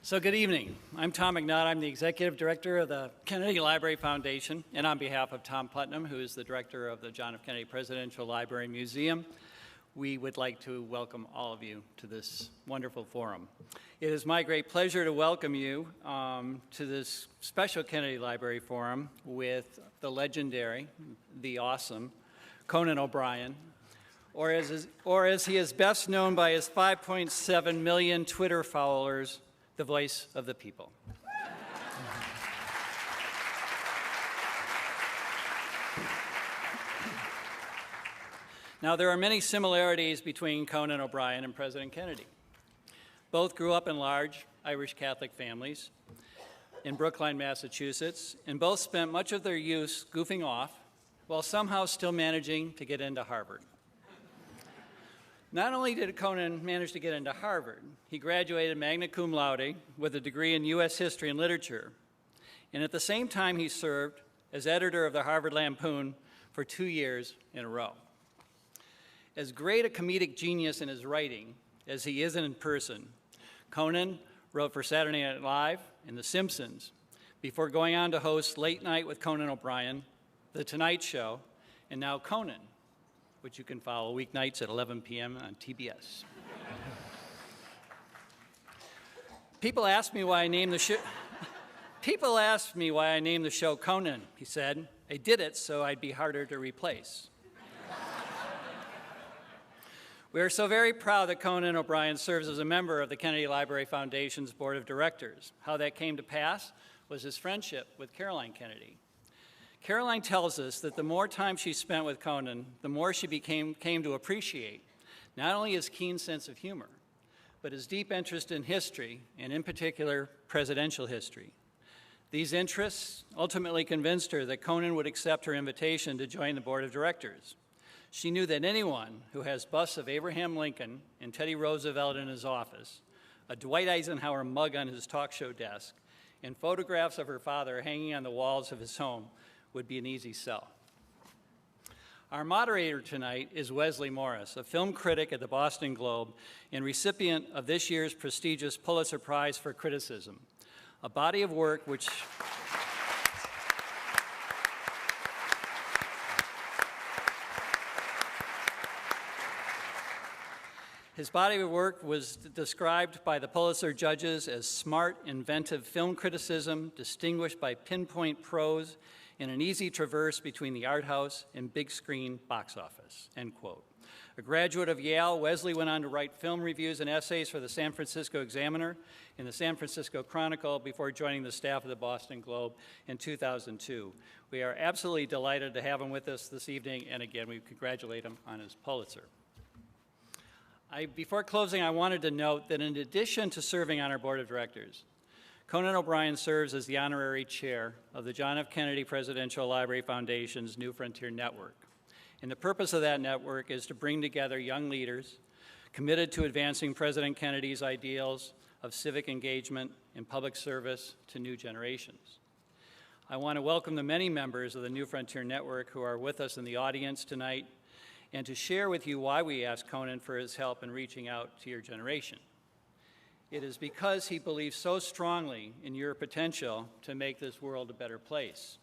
So good evening. I'm Tom McNutt. I'm the Executive Director of the Kennedy Library Foundation, and on behalf of Tom Putnam, who is the Director of the John F. Kennedy Presidential Library and Museum, we would like to welcome all of you to this wonderful forum. It is my great pleasure to welcome you to this special Kennedy Library Forum with the legendary, the awesome, Conan O'Brien, or as he is best known by his 5.7 million Twitter followers, the voice of the people. Now, there are many similarities between Conan O'Brien and President Kennedy. Both grew up in large Irish Catholic families in Brookline, Massachusetts, and both spent much of their youth goofing off while somehow still managing to get into Harvard. Not only did Conan manage to get into Harvard, he graduated magna cum laude with a degree in U.S. history and literature. And at the same time, he served as editor of the Harvard Lampoon for 2 years in a row. As great a comedic genius in his writing as he is in person, Conan wrote for Saturday Night Live and The Simpsons before going on to host Late Night with Conan O'Brien, The Tonight Show, and now Conan, which you can follow weeknights at 11 p.m. on TBS. People ask me why I named the show Conan, he said. I did it so I'd be harder to replace. We are so very proud that Conan O'Brien serves as a member of the Kennedy Library Foundation's Board of Directors. How that came to pass was his friendship with Caroline Kennedy. Caroline tells us that the more time she spent with Conan, the more she came to appreciate not only his keen sense of humor, but his deep interest in history, and in particular, presidential history. These interests ultimately convinced her that Conan would accept her invitation to join the board of directors. She knew that anyone who has busts of Abraham Lincoln and Teddy Roosevelt in his office, a Dwight Eisenhower mug on his talk show desk, and photographs of her father hanging on the walls of his home would be an easy sell. Our moderator tonight is Wesley Morris, a film critic at the Boston Globe and recipient of this year's prestigious Pulitzer Prize for Criticism, a body of work which His body of work was described by the Pulitzer judges as smart, inventive film criticism, distinguished by pinpoint prose, and an easy traverse between the art house and big screen box office, end quote. A graduate of Yale, Wesley went on to write film reviews and essays for the San Francisco Examiner and the San Francisco Chronicle before joining the staff of the Boston Globe in 2002. We are absolutely delighted to have him with us this evening, and again, we congratulate him on his Pulitzer. Before closing, I wanted to note that in addition to serving on our board of directors, Conan O'Brien serves as the honorary chair of the John F. Kennedy Presidential Library Foundation's New Frontier Network. And the purpose of that network is to bring together young leaders committed to advancing President Kennedy's ideals of civic engagement and public service to new generations. I want to welcome the many members of the New Frontier Network who are with us in the audience tonight, and to share with you why we asked Conan for his help in reaching out to your generation. It is because he believes so strongly in your potential to make this world a better place.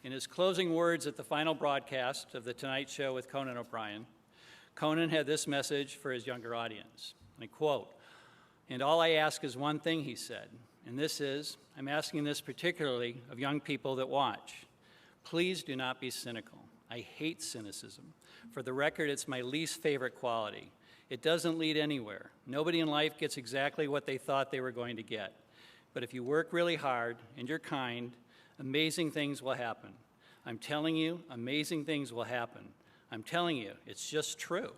In his closing words at the final broadcast of The Tonight Show with Conan O'Brien, Conan had this message for his younger audience. I quote, "And all I ask is one thing," he said, and this is, I'm asking this particularly of young people that watch. Please do not be cynical. I hate cynicism. For the record, it's my least favorite quality. It doesn't lead anywhere. Nobody in life gets exactly what they thought they were going to get. But if you work really hard and you're kind, amazing things will happen. I'm telling you, amazing things will happen. I'm telling you, it's just true.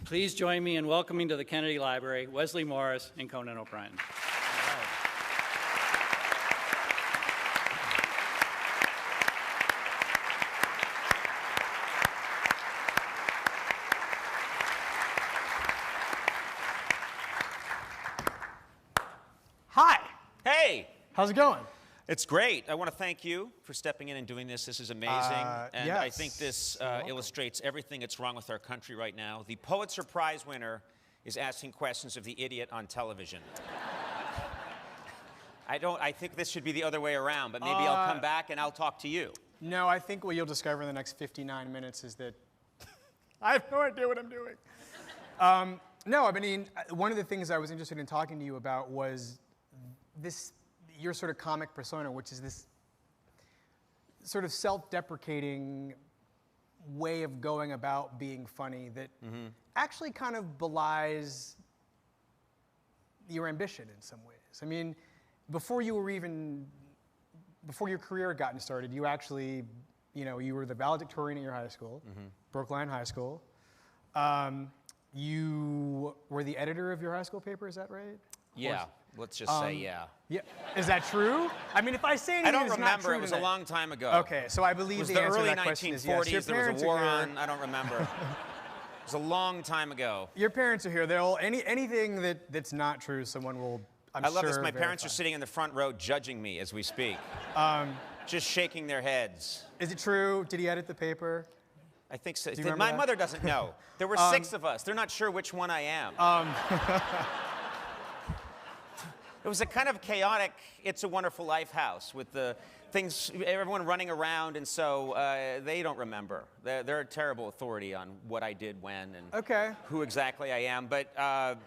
Please join me in welcoming to the Kennedy Library Wesley Morris and Conan O'Brien. Hi. Hey. How's it going? It's great. I want to thank you for stepping in and doing this. This is amazing. And yes. I think this illustrates everything that's wrong with our country right now. The Pulitzer Prize winner is asking questions of the idiot on television. I think this should be the other way around, but maybe I'll come back and I'll talk to you. No, I think what you'll discover in the next 59 minutes is that I have no idea what I'm doing. No, I mean, one of the things I was interested in talking to you about was your sort of comic persona, which is this sort of self-deprecating way of going about being funny that actually kind of belies your ambition in some ways. I mean, before your career had gotten started, you actually, you were the valedictorian at your high school, Brookline High School. You were the editor of your high school paper, is that right? Yeah, let's just say yeah. Yeah, is that true? I mean, if I say anything, I don't it's remember. not true It was tonight. a long time ago. Okay, so I believe the answer to that question is yes. It was the early 1940s. There was a war on. I don't remember. It was a long time ago. Your parents are here. Anything that's not true, someone will. I love this. My parents are sitting in the front row judging me as we speak. Just shaking their heads. Is it true? Did he edit the paper? I think so. My mother doesn't know. There were 6 of us. They're not sure which one I am. It was a kind of chaotic It's a Wonderful Life house with the things, everyone running around, and so they don't remember. They're a terrible authority on what I did when and who exactly I am. But I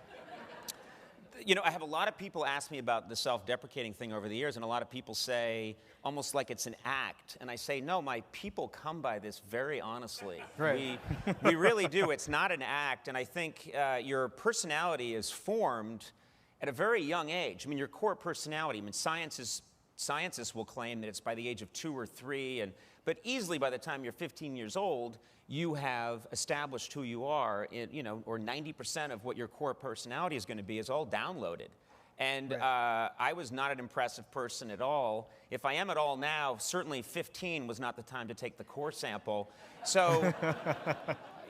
have a lot of people ask me about the self-deprecating thing over the years, and a lot of people say almost like it's an act. And I say, no, my people come by this very honestly. Right. We really do. It's not an act. And I think your personality is formed at a very young age. I mean, your core personality. I mean, scientists will claim that it's by the age of 2 or 3, but easily by the time you're 15 years old, you have established who you are, or 90% of what your core personality is going to be is all downloaded. And I was not an impressive person at all. If I am at all now, certainly 15 was not the time to take the core sample. So,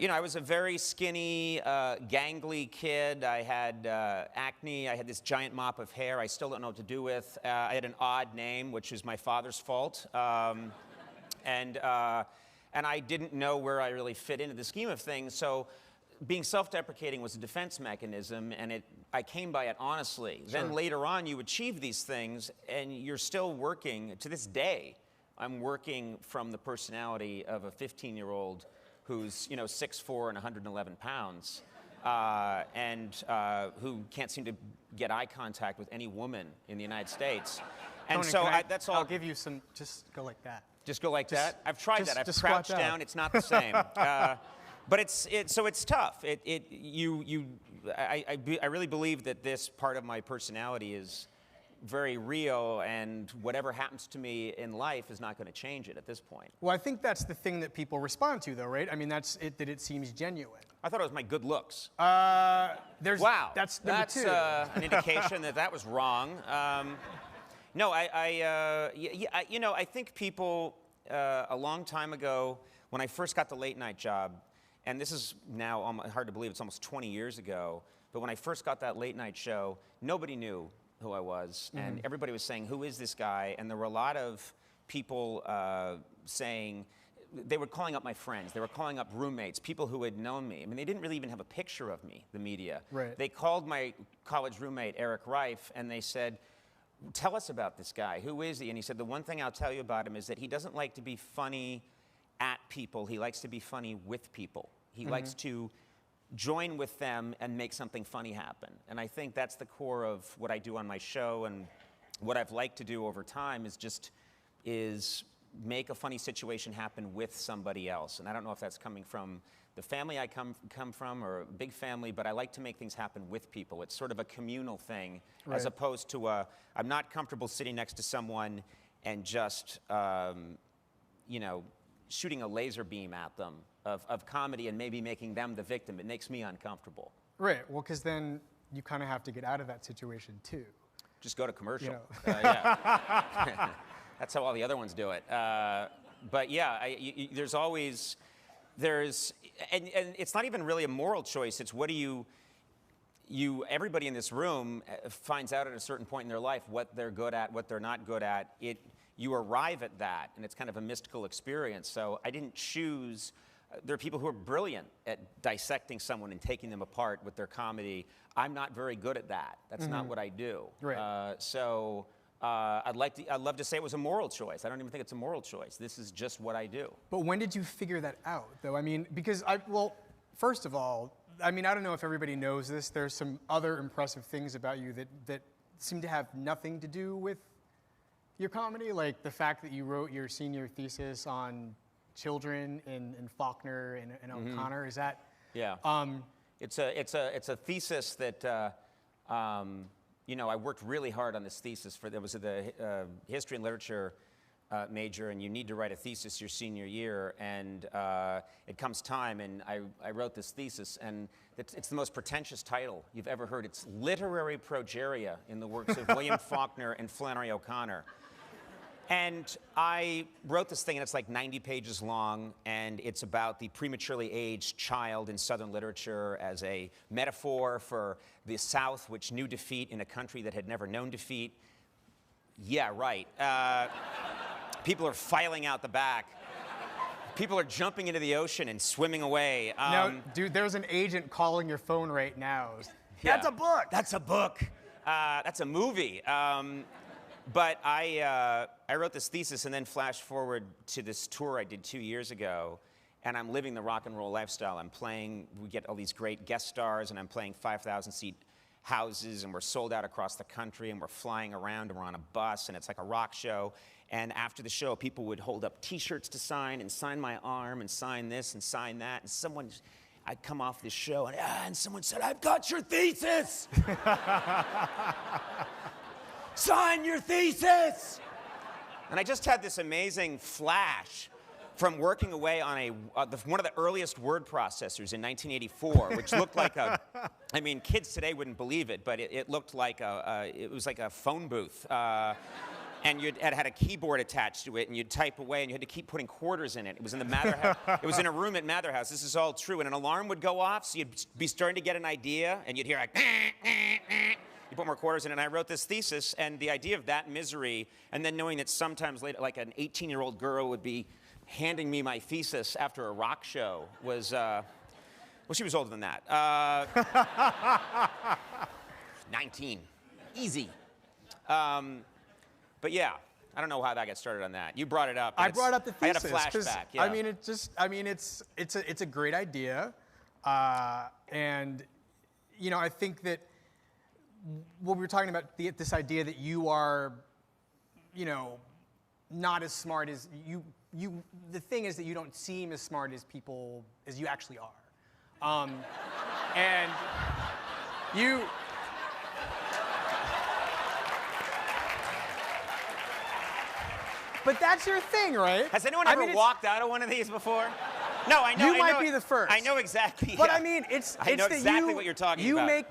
I was a very skinny, gangly kid. I had acne. I had this giant mop of hair I still don't know what to do with. I had an odd name, which is my father's fault. And I didn't know where I really fit into the scheme of things. So being self-deprecating was a defense mechanism, and I came by it honestly. Sure. Then later on, you achieve these things, and you're still working. To this day, I'm working from the personality of a 15-year-old who's 6'4" and 111 pounds, and who can't seem to get eye contact with any woman in the United States. And Conan, so that's all. I'll give you some. Just go like that. Just go like that? I've tried that. I've crouched down. It's not the same. But it's tough. I really believe that this part of my personality is very real, and whatever happens to me in life is not going to change it at this point. Well, I think that's the thing that people respond to, though, right? I mean, that it seems genuine. I thought it was my good looks. Wow. That's number 2. An indication that was wrong. No, I think people, a long time ago, when I first got the late night job, and this is now hard to believe, it's almost 20 years ago, but when I first got that late night show, nobody knew who I was, and everybody was saying, who is this guy? And there were a lot of people saying, they were calling up my friends, they were calling up roommates, people who had known me. I mean, they didn't really even have a picture of me, the media. Right. They called my college roommate, Eric Reif, and they said, tell us about this guy. Who is he? And he said, the one thing I'll tell you about him is that he doesn't like to be funny at people. He likes to be funny with people. He likes to join with them and make something funny happen. And I think that's the core of what I do on my show, and what I've liked to do over time is make a funny situation happen with somebody else. And I don't know if that's coming from the family I come from, or a big family, but I like to make things happen with people. It's sort of a communal thing, as opposed to I'm not comfortable sitting next to someone and just, shooting a laser beam at them of comedy and maybe making them the victim. It makes me uncomfortable. Right, well, because then you kind of have to get out of that situation, too. Just go to commercial. Yeah. That's how all the other ones do it. But yeah, and it's not even really a moral choice. It's what do you, everybody in this room finds out at a certain point in their life what they're good at, what they're not good at. You arrive at that, and it's kind of a mystical experience. So I didn't choose. There are people who are brilliant at dissecting someone and taking them apart with their comedy. I'm not very good at that. That's not what I do. Right. I'd love to say it was a moral choice. I don't even think it's a moral choice. This is just what I do. But when did you figure that out, though? I mean, because first of all, I mean, I don't know if everybody knows this. There's some other impressive things about you that seem to have nothing to do with your comedy, like the fact that you wrote your senior thesis on children in Faulkner and O'Connor. Is that? Yeah. It's a thesis that I worked really hard on this thesis there was the history and literature major, and you need to write a thesis your senior year, and it comes time, and I wrote this thesis, and it's the most pretentious title you've ever heard. It's Literary Progeria in the works of William Faulkner and Flannery O'Connor. And I wrote this thing, and it's like 90 pages long, and it's about the prematurely aged child in Southern literature as a metaphor for the South, which knew defeat in a country that had never known defeat. Yeah, right. People are filing out the back. People are jumping into the ocean and swimming away. No, dude, there's an agent calling your phone right now. That's a book. That's a book. That's a movie. But I wrote this thesis and then flash forward to this tour I did 2 years ago, and I'm living the rock and roll lifestyle. We get all these great guest stars, and I'm playing 5,000-seat houses, and we're sold out across the country, and we're flying around, and we're on a bus, and it's like a rock show. And after the show, people would hold up T-shirts to sign, and sign my arm, and sign this, and sign that. And I'd come off this show, and someone said, "I've got your thesis!" Sign your thesis! And I just had this amazing flash from working away on one of the earliest word processors in 1984, which looked like kids today wouldn't believe it, but it looked like it was like a phone booth. And it had a keyboard attached to it, and you'd type away, and you had to keep putting quarters in it. It was in the Mather House. It was in a room at Mather House. This is all true. And an alarm would go off, so you'd be starting to get an idea, and you'd hear like, you put more quarters in it, and I wrote this thesis, and the idea of that misery, and then knowing that sometimes later, like an 18-year-old girl would be handing me my thesis after a rock show was, well, she was older than that. 19. Easy. But yeah, I don't know how that got started on that. You brought it up. I brought up the thesis. I had a flashback. Yeah. It's a great idea, and I think that what we were talking about, this idea that you are, not as smart as you. The thing is that you don't seem as smart as you actually are, and you. But that's your thing, right? Has anyone ever walked out of one of these before? No, I know. You might be the first. I know exactly. But yeah. I mean, I know exactly what you're talking about.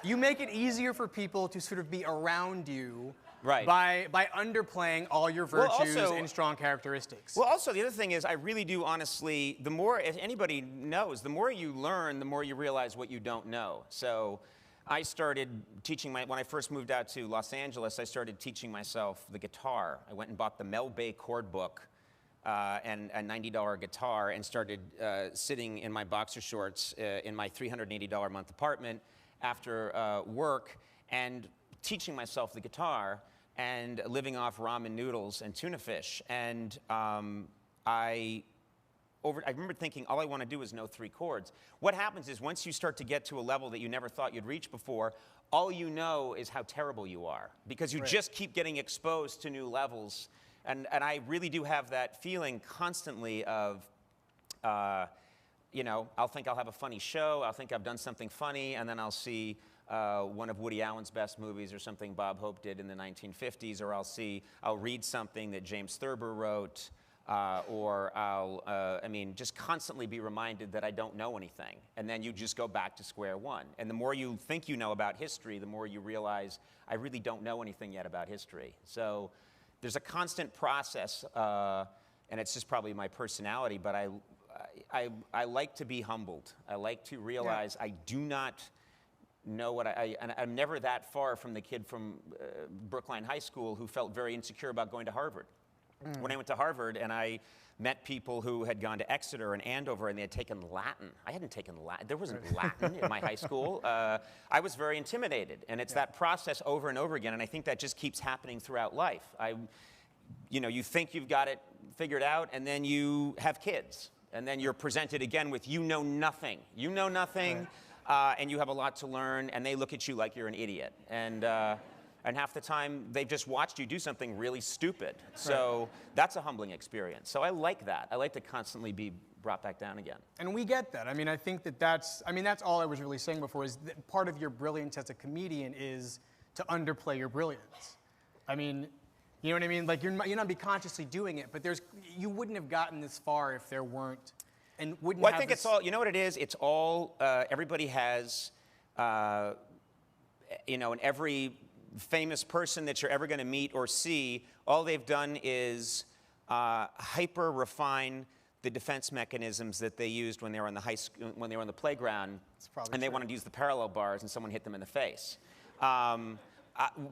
You make it easier for people to sort of be around you, right? By underplaying all your virtues and strong characteristics. Well, also the other thing is, I really do honestly. The more, if anybody knows, the more you learn, the more you realize what you don't know. So, I started teaching when I first moved out to Los Angeles, I started teaching myself the guitar. I went and bought the Mel Bay chord book and a $90 guitar, and started sitting in my boxer shorts in my $380 a month apartment after work and teaching myself the guitar and living off ramen noodles and tuna fish. And I remember thinking, all I want to do is know 3 chords. What happens is, once you start to get to a level that you never thought you'd reach before, all you know is how terrible you are, because you just keep getting exposed to new levels. And I really do have that feeling constantly of, I'll think I'll have a funny show, I'll think I've done something funny, and then I'll see one of Woody Allen's best movies, or something Bob Hope did in the 1950s, or I'll read something that James Thurber wrote, or I'll, just constantly be reminded that I don't know anything. And then you just go back to square one. And the more you think you know about history, the more you realize, I really don't know anything yet about history. So there's a constant process, and it's just probably my personality, but I like to be humbled. I like to realize I do not know what and I'm never that far from the kid from Brookline High School who felt very insecure about going to Harvard. When I went to Harvard and I met people who had gone to Exeter and Andover and they had taken Latin. I hadn't taken Latin. There wasn't Latin in my high school. I was very intimidated. And it's that process over and over again. And I think that just keeps happening throughout life. You think you've got it figured out, and then you have kids. And then you're presented again with you know nothing. You know nothing, and you have a lot to learn, and they look at you like you're an idiot. And half the time, they've just watched you do something really stupid. So that's a humbling experience. So I like that. I like to constantly be brought back down again. And we get that. I mean, I think that's all I was really saying before, is that part of your brilliance as a comedian is to underplay your brilliance. I mean, you know what I mean? Like, you're not be consciously doing it, but you wouldn't have gotten this far if there weren't, and wouldn't Well, have I think it's all, you know what it is? It's all, everybody has, and every famous person that you're ever going to meet or see, all they've done is hyper-refine the defense mechanisms that they used when they were on when they were on the playground, and they wanted to use the parallel bars, and someone hit them in the face.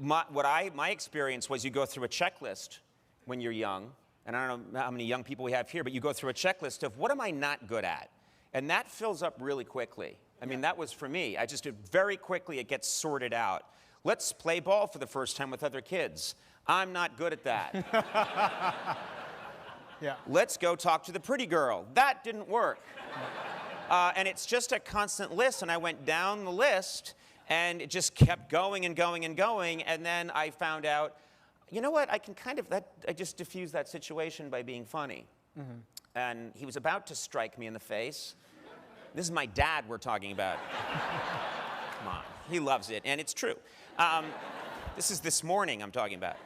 My experience was you go through a checklist when you're young, and I don't know how many young people we have here, but you go through a checklist of what am I not good at, and that fills up really quickly. I mean, that was for me. I just did very quickly. It gets sorted out. Let's play ball for the first time with other kids. I'm not good at that. Let's go talk to the pretty girl. That didn't work. And it's just a constant list, and I went down the list, and it just kept going and going and going, and then I found out, you know what, I can I just diffused that situation by being funny. And he was about to strike me in the face. This is my dad we're talking about. Come on, he loves it, and it's true. This is this morning I'm talking about.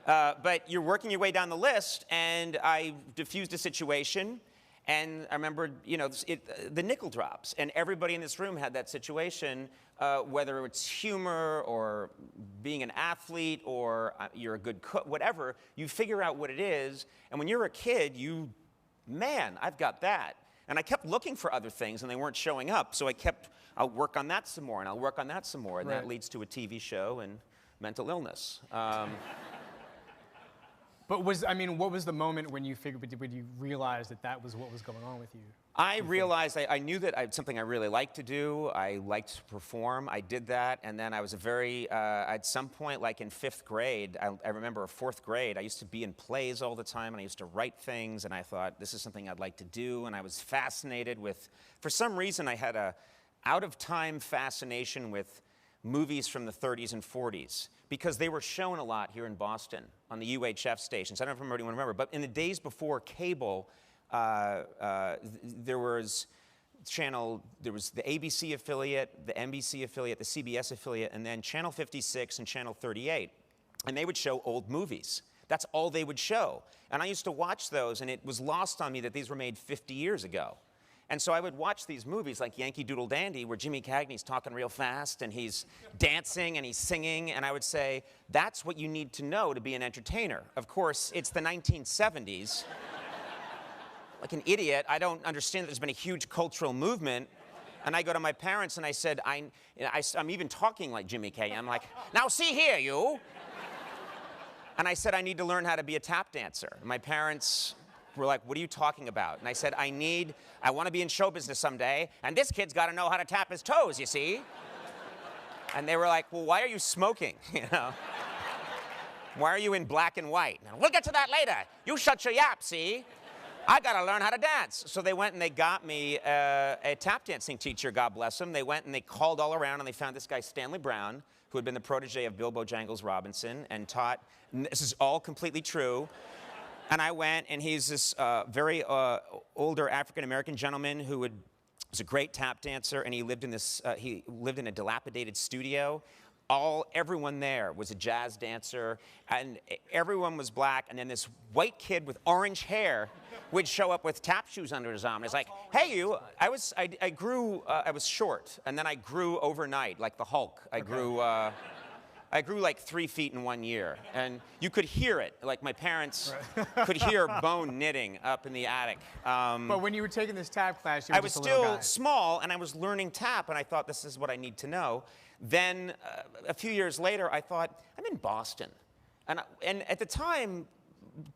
But you're working your way down the list, and I diffused a situation, and I remember, the nickel drops, and everybody in this room had that situation, whether it's humor or being an athlete or you're a good cook, whatever, you figure out what it is, and when you're a kid, man, I've got that. And I kept looking for other things, and they weren't showing up, so I'll work on that some more, and I'll work on that some more, and that leads to a TV show and mental illness. But what was the moment when you realized that was what was going on with you? I realized I knew that it's something I really liked to do. I liked to perform. I did that, and then I was at some point, like in 5th grade, I remember 4th grade, I used to be in plays all the time, and I used to write things, and I thought, this is something I'd like to do, and I was fascinated with, for some reason, I had a out-of-time fascination with movies from the 30s and 40s, because they were shown a lot here in Boston on the UHF stations. I don't know if anyone remember, but in the days before cable, there was the ABC affiliate, the NBC affiliate, the CBS affiliate, and then Channel 56 and Channel 38. And they would show old movies. That's all they would show. And I used to watch those, and it was lost on me that these were made 50 years ago. And so I would watch these movies like Yankee Doodle Dandy, where Jimmy Cagney's talking real fast, and he's dancing, and he's singing, and I would say, that's what you need to know to be an entertainer. Of course, it's the 1970s. Like an idiot, I don't understand that there's been a huge cultural movement. And I go to my parents, and I said, I'm even talking like Jimmy Cagney. I'm like, now see here, you. And I said, I need to learn how to be a tap dancer. And my parents were like, what are you talking about? And I said, I want to be in show business someday, and this kid's got to know how to tap his toes, you see? And they were like, well, why are you smoking, Why are you in black and white? And we'll get to that later. You shut your yap, see? I got to learn how to dance. So they went and they got me a tap dancing teacher, God bless him. They went and they called all around, and they found this guy, Stanley Brown, who had been the protege of Bilbo Jangles Robinson, and taught, and this is all completely true. And I went, and he's this very older African-American gentleman who was a great tap dancer, and he lived in a dilapidated studio. Everyone there was a jazz dancer, and everyone was black, and then this white kid with orange hair would show up with tap shoes under his arm. And it's like, hey, you, I was short, and then I grew overnight, like the Hulk. I I grew like 3 feet in 1 year, and you could hear it. Like my parents could hear bone knitting up in the attic. But when you were taking this tap class, you were I was just a little still guy. small, and I was learning tap, and I thought, this is what I need to know. Then a few years later, I thought, I'm in Boston. And at the time,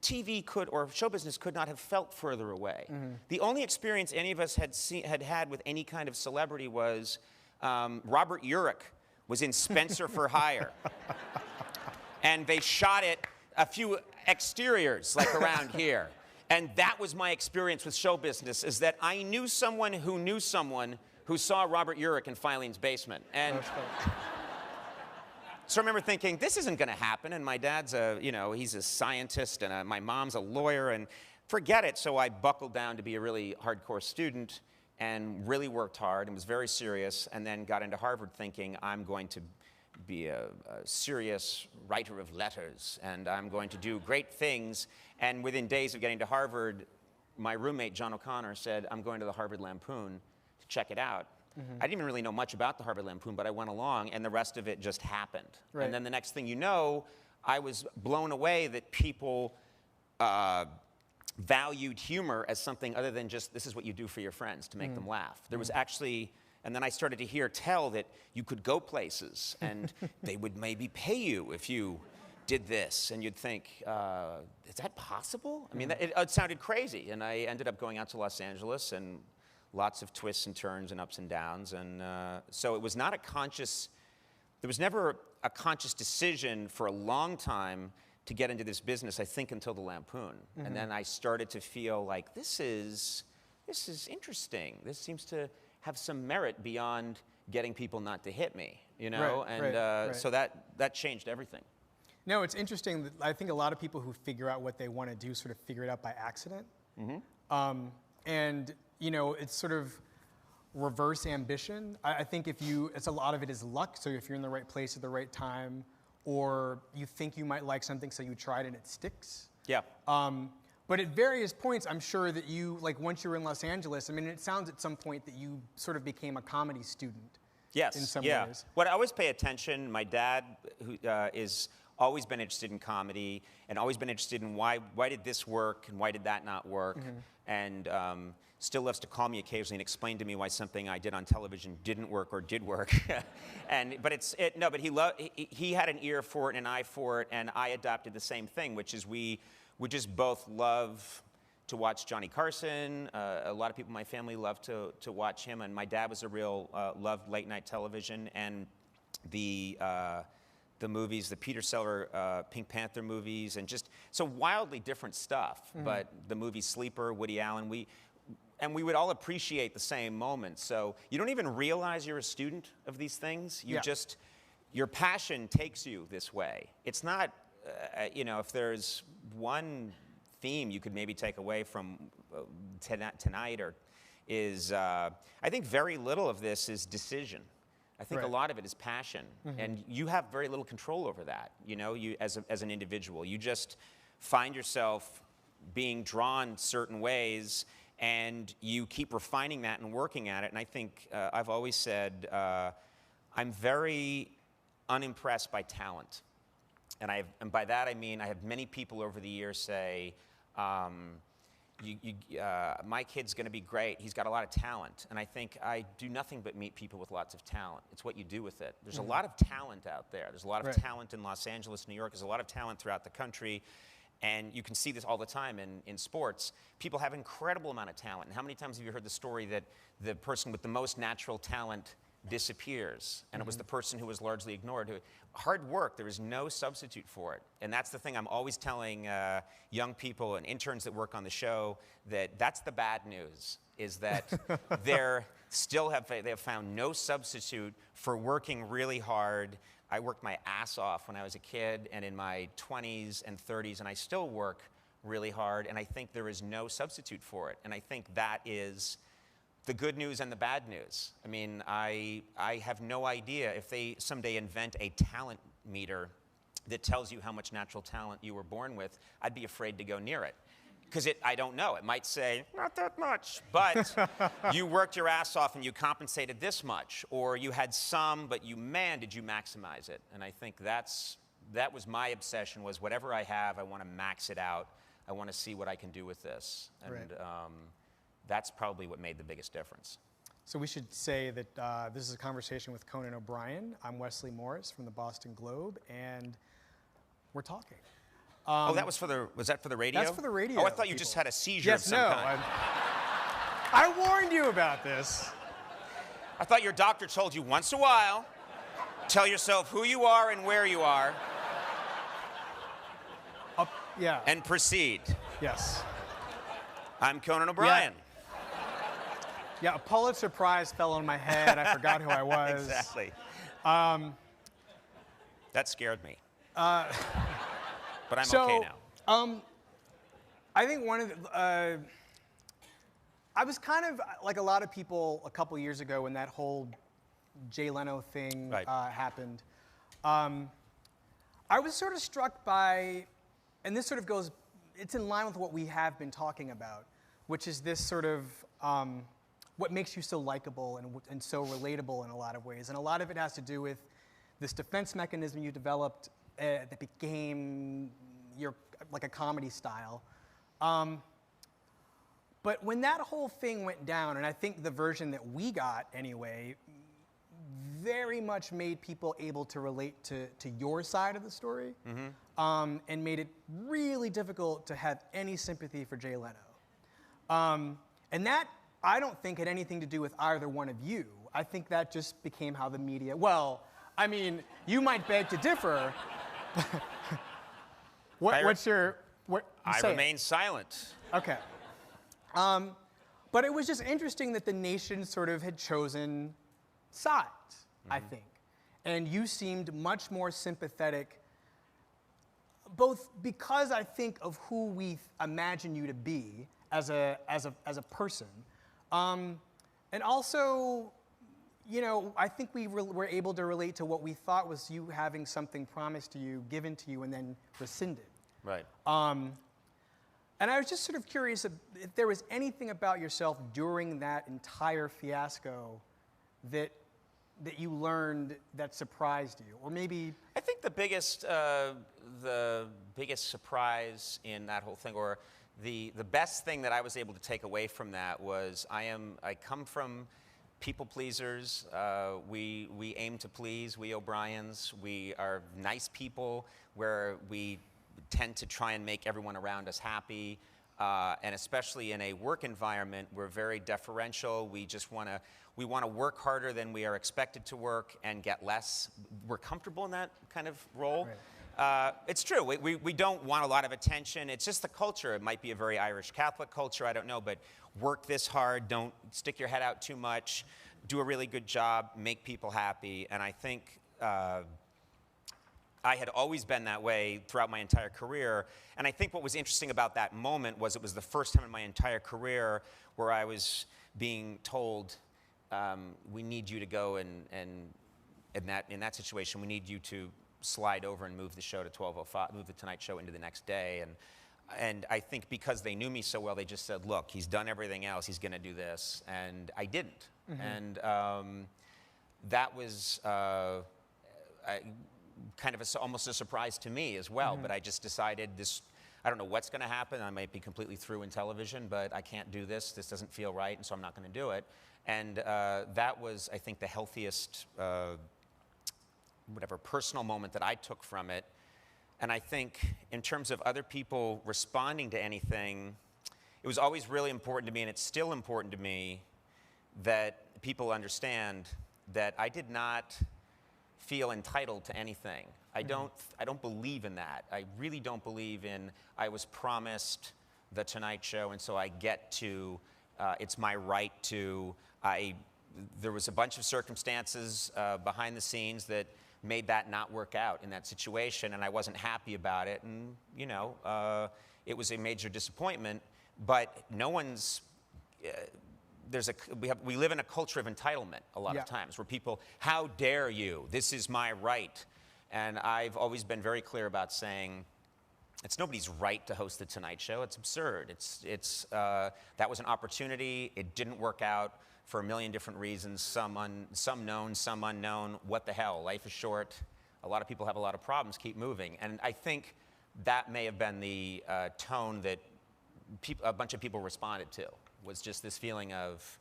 TV or show business could not have felt further away. The only experience any of us had with any kind of celebrity was Robert Urich was in Spencer for Hire. And they shot it a few exteriors, like around here. And that was my experience with show business, is that I knew someone who saw Robert Urich in Filene's basement. And so I remember thinking, this isn't going to happen. And my dad's he's a scientist, and my mom's a lawyer, and forget it. So I buckled down to be a really hardcore student and really worked hard and was very serious, and then got into Harvard thinking, I'm going to be a serious writer of letters, and I'm going to do great things. And within days of getting to Harvard, my roommate, John O'Connor, said, I'm going to the Harvard Lampoon to check it out. I didn't even really know much about the Harvard Lampoon, but I went along, and the rest of it just happened. Right. And then the next thing you know, I was blown away that people valued humor as something other than just, this is what you do for your friends to make them laugh. There was actually, and then I started to hear tell that you could go places, and they would maybe pay you if you did this, and you'd think, is that possible? I mean, it sounded crazy, and I ended up going out to Los Angeles, and lots of twists and turns and ups and downs, and so it was not a conscious, there was never a conscious decision for a long time to get into this business, I think, until the Lampoon. And then I started to feel like, this is interesting. This seems to have some merit beyond getting people not to hit me, you know? Right. So that changed everything. No, it's interesting. That I think a lot of people who figure out what they want to do sort of figure it out by accident. And, you know, it's sort of reverse ambition. I think it's a lot of it is luck. So if you're in the right place at the right time, or you think you might like something, so you try it and it sticks. Yeah. But at various points, I'm sure that you, like once you were in Los Angeles, I mean, it sounds at some point that you sort of became a comedy student. Yes. In some ways. What I always pay attention, my dad, who is always been interested in comedy and always been interested in why did this work and why did that not work, and still loves to call me occasionally and explain to me why something I did on television didn't work or did work. But he had an ear for it and an eye for it, and I adopted the same thing, which is we just both love to watch Johnny Carson. A lot of people in my family love to watch him, and my dad was a real loved late night television, and the movies, the Peter Sellers Pink Panther movies, and just so wildly different stuff. But the movie Sleeper, Woody Allen, we would all appreciate the same moments. So you don't even realize you're a student of these things. Your passion takes you this way. It's not, if there's one theme you could maybe take away from tonight, I think very little of this is decision. I think a lot of it is passion, and you have very little control over that. You as an individual, you just find yourself being drawn certain ways, and you keep refining that and working at it. And I think I've always said I'm very unimpressed by talent, and by that I mean I have many people over the years say, my kid's going to be great. He's got a lot of talent. And I think I do nothing but meet people with lots of talent. It's what you do with it. There's a lot of talent out there. There's a lot of talent in Los Angeles, New York. There's a lot of talent throughout the country. And you can see this all the time in sports. People have an incredible amount of talent. And how many times have you heard the story that the person with the most natural talent disappears, and it was the person who was largely ignored? Hard work, there is no substitute for it. And that's the thing I'm always telling young people and interns that work on the show, that's the bad news, is that they have found no substitute for working really hard. I worked my ass off when I was a kid and in my 20s and 30s, and I still work really hard, and I think there is no substitute for it. And I think that is the good news and the bad news. I mean, I have no idea if they someday invent a talent meter that tells you how much natural talent you were born with. I'd be afraid to go near it. Because I don't know. It might say, not that much. But you worked your ass off and you compensated this much. Or you had some, but man, did you maximize it. And I think that was my obsession, was whatever I have, I want to max it out. I want to see what I can do with this. And that's probably what made the biggest difference. So we should say that this is a conversation with Conan O'Brien. I'm Wesley Morris from the Boston Globe, and we're talking. Oh, that was was that for the radio? That's for the radio. Oh, I thought you just had a seizure yes, of some kind. I warned you about this. I thought your doctor told you once in a while, tell yourself who you are and where you are. Yeah. And proceed. Yes. I'm Conan O'Brien. Yeah, a Pulitzer Prize fell on my head. I forgot who I was. Exactly. That scared me. But I'm okay now. I think one of the, I was kind of like a lot of people a couple years ago when that whole Jay Leno thing happened. I was sort of struck by, and this sort of goes, it's in line with what we have been talking about, which is this sort of, what makes you so likable and so relatable in a lot of ways. And a lot of it has to do with this defense mechanism you developed that became like a comedy style. But when that whole thing went down, and I think the version that we got anyway, very much made people able to relate to your side of the story, and made it really difficult to have any sympathy for Jay Leno. And that, I don't think, had anything to do with either one of you. I think that just became how the media, well, I mean, you might beg to differ. What's your, I remain silent. Okay. But it was just interesting that the nation sort of had chosen sides, I think. And you seemed much more sympathetic, both because I think of who we imagine you to be as a person, and also, you know, I think we were able to relate to what we thought was you having something promised to you, given to you, and then rescinded. Right. And I was just sort of curious if there was anything about yourself during that entire fiasco that you learned that surprised you, or maybe. I think the biggest surprise in that whole thing, or the best thing that I was able to take away from that, was I come from people pleasers. We aim to please. We O'Briens. We are nice people where we tend to try and make everyone around us happy, and especially in a work environment, we're very deferential. We want to work harder than we are expected to work and get less. We're comfortable in that kind of role. Right. It's true. We don't want a lot of attention. It's just the culture. It might be a very Irish Catholic culture. I don't know, but work this hard. Don't stick your head out too much. Do a really good job. Make people happy. And I think I had always been that way throughout my entire career. And I think what was interesting about that moment was it was the first time in my entire career where I was being told, we need you to go and in that situation, we need you to slide over and move the show to 12:05, move the Tonight Show into the next day. And I think because they knew me so well, they just said, look, he's done everything else, he's going to do this. And I didn't. And that was kind of almost a surprise to me as well. But I just decided I don't know what's going to happen. I might be completely through in television, but I can't do this. This doesn't feel right, and so I'm not going to do it. And that was, I think, the healthiest personal moment that I took from it. And I think in terms of other people responding to anything, it was always really important to me, and it's still important to me, that people understand that I did not feel entitled to anything. I don't believe in that. I really don't believe in I was promised the Tonight Show, and so I get to, it's my right to, there was a bunch of circumstances behind the scenes that made that not work out in that situation, and I wasn't happy about it, and you know, it was a major disappointment. But no one's. We live in a culture of entitlement a lot of times, where people, how dare you? This is my right, and I've always been very clear about saying, it's nobody's right to host the Tonight Show. It's absurd. That was an opportunity. It didn't work out for a million different reasons. Some known, some unknown. What the hell? Life is short. A lot of people have a lot of problems. Keep moving. And I think that may have been the tone that a bunch of people responded to. Was just this feeling of,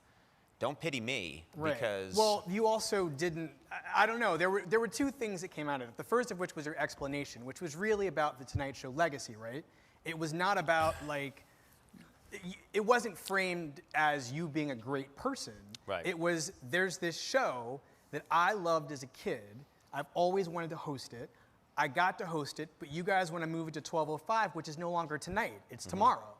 don't pity me, right. because... Well, you also didn't, I don't know, there were two things that came out of it. The first of which was your explanation, which was really about the Tonight Show legacy, right? It was not about, like, it wasn't framed as you being a great person. Right. It was, there's this show that I loved as a kid. I've always wanted to host it. I got to host it, but you guys want to move it to 12:05, which is no longer tonight. It's tomorrow.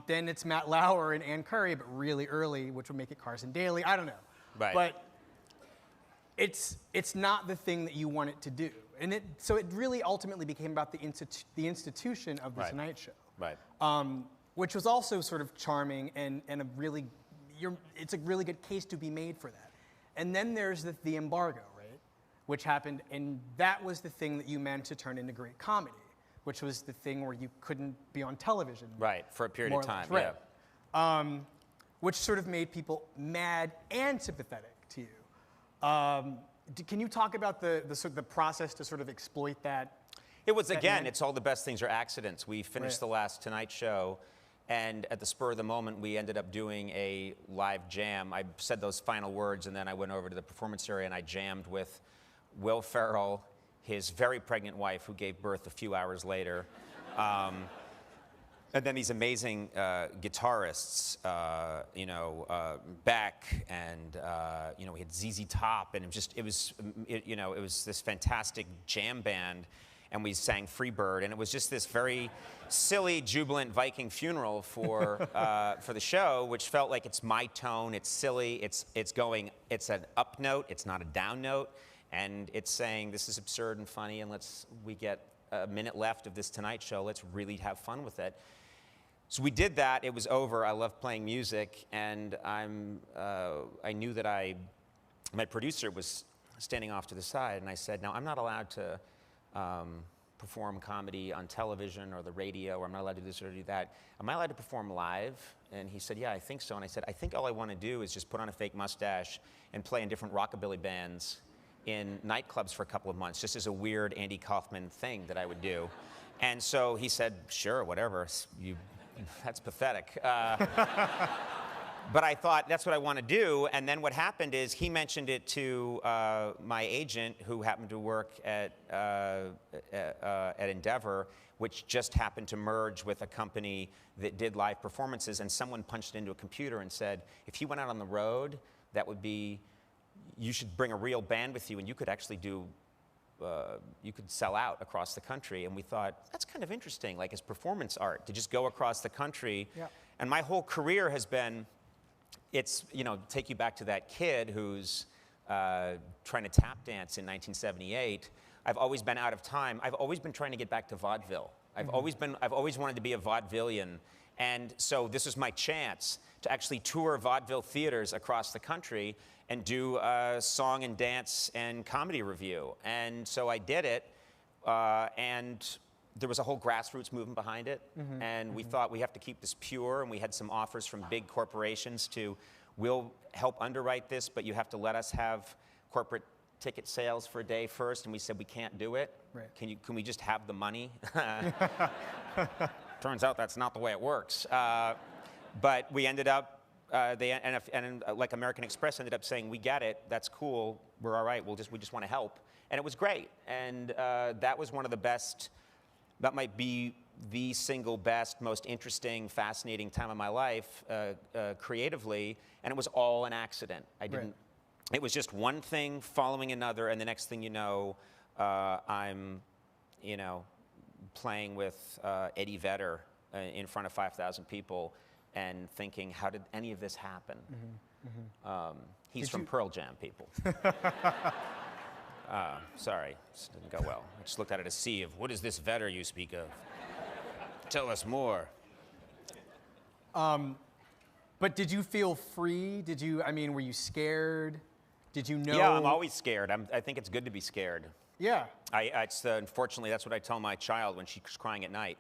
Then it's Matt Lauer and Ann Curry, but really early, which would make it Carson Daly. I don't know. Right. But it's not the thing that you want it to do. And so it really ultimately became about the institution of the Right. Tonight Show. Right. Which was also sort of charming and a really, it's a really good case to be made for that. And then there's the embargo, right? Which happened, and that was the thing that you meant to turn into great comedy, which was the thing where you couldn't be on television. Right, for a period more of or time, less, yeah. right. Which sort of made people mad and sympathetic to you. Can you talk about the process to sort of exploit that? It was, that again, end? it's all the best things are accidents. We finished Right. the last Tonight Show, and at the spur of the moment, we ended up doing a live jam. I said those final words, and then I went over to the performance area, and I jammed with Will Ferrell, his very pregnant wife, who gave birth a few hours later. And then these amazing guitarists, Beck, and we had ZZ Top, and it was this fantastic jam band, and we sang Freebird, and it was just this very silly, jubilant Viking funeral for the show, which felt like it's my tone, it's silly, it's an up note, it's not a down note, and it's saying this is absurd and funny, and we get a minute left of this Tonight Show, let's really have fun with it. So we did that. It was over. I loved playing music, and I knew that my producer was standing off to the side, and I said, "Now I'm not allowed to perform comedy on television or the radio, or I'm not allowed to do this or do that. Am I allowed to perform live?" And he said, "Yeah, I think so." And I said, "I think all I want to do is just put on a fake mustache and play in different rockabilly bands in nightclubs for a couple of months, just as a weird Andy Kaufman thing that I would do." And so he said, "Sure, whatever. That's pathetic." But I thought, that's what I want to do. And then what happened is he mentioned it to my agent, who happened to work at Endeavor, which just happened to merge with a company that did live performances. And someone punched into a computer and said, if he went out on the road, you should bring a real band with you, and you could actually you could sell out across the country. And we thought, that's kind of interesting, like as performance art, to just go across the country. Yeah. And my whole career has been, take you back to that kid who's trying to tap dance in 1978. I've always been out of time. I've always been trying to get back to vaudeville. I've always wanted to be a vaudevillian. And so this was my chance to actually tour vaudeville theaters across the country and do a song and dance and comedy review. And so I did it, and there was a whole grassroots movement behind it. And we thought, we have to keep this pure, and we had some offers from big corporations we'll help underwrite this, but you have to let us have corporate ticket sales for a day first. And we said, we can't do it. Right. Can we just have the money? Turns out that's not the way it works. But we ended up, like American Express ended up saying, we get it, that's cool, we're all right, we just want to help. And it was great. And that was one of the best, that might be the single best, most interesting, fascinating time of my life creatively. And it was all an accident. It was just one thing following another, and the next thing you know, I'm, playing with Eddie Vedder in front of 5,000 people, and thinking, how did any of this happen? He's from Pearl Jam, people. Sorry, this didn't go well. I just looked at it as a sea of, what is this Vedder you speak of? Tell us more. But did you feel free? Were you scared? Did you know? Yeah, I'm always scared. I think it's good to be scared. Yeah. Unfortunately, that's what I tell my child when she's crying at night.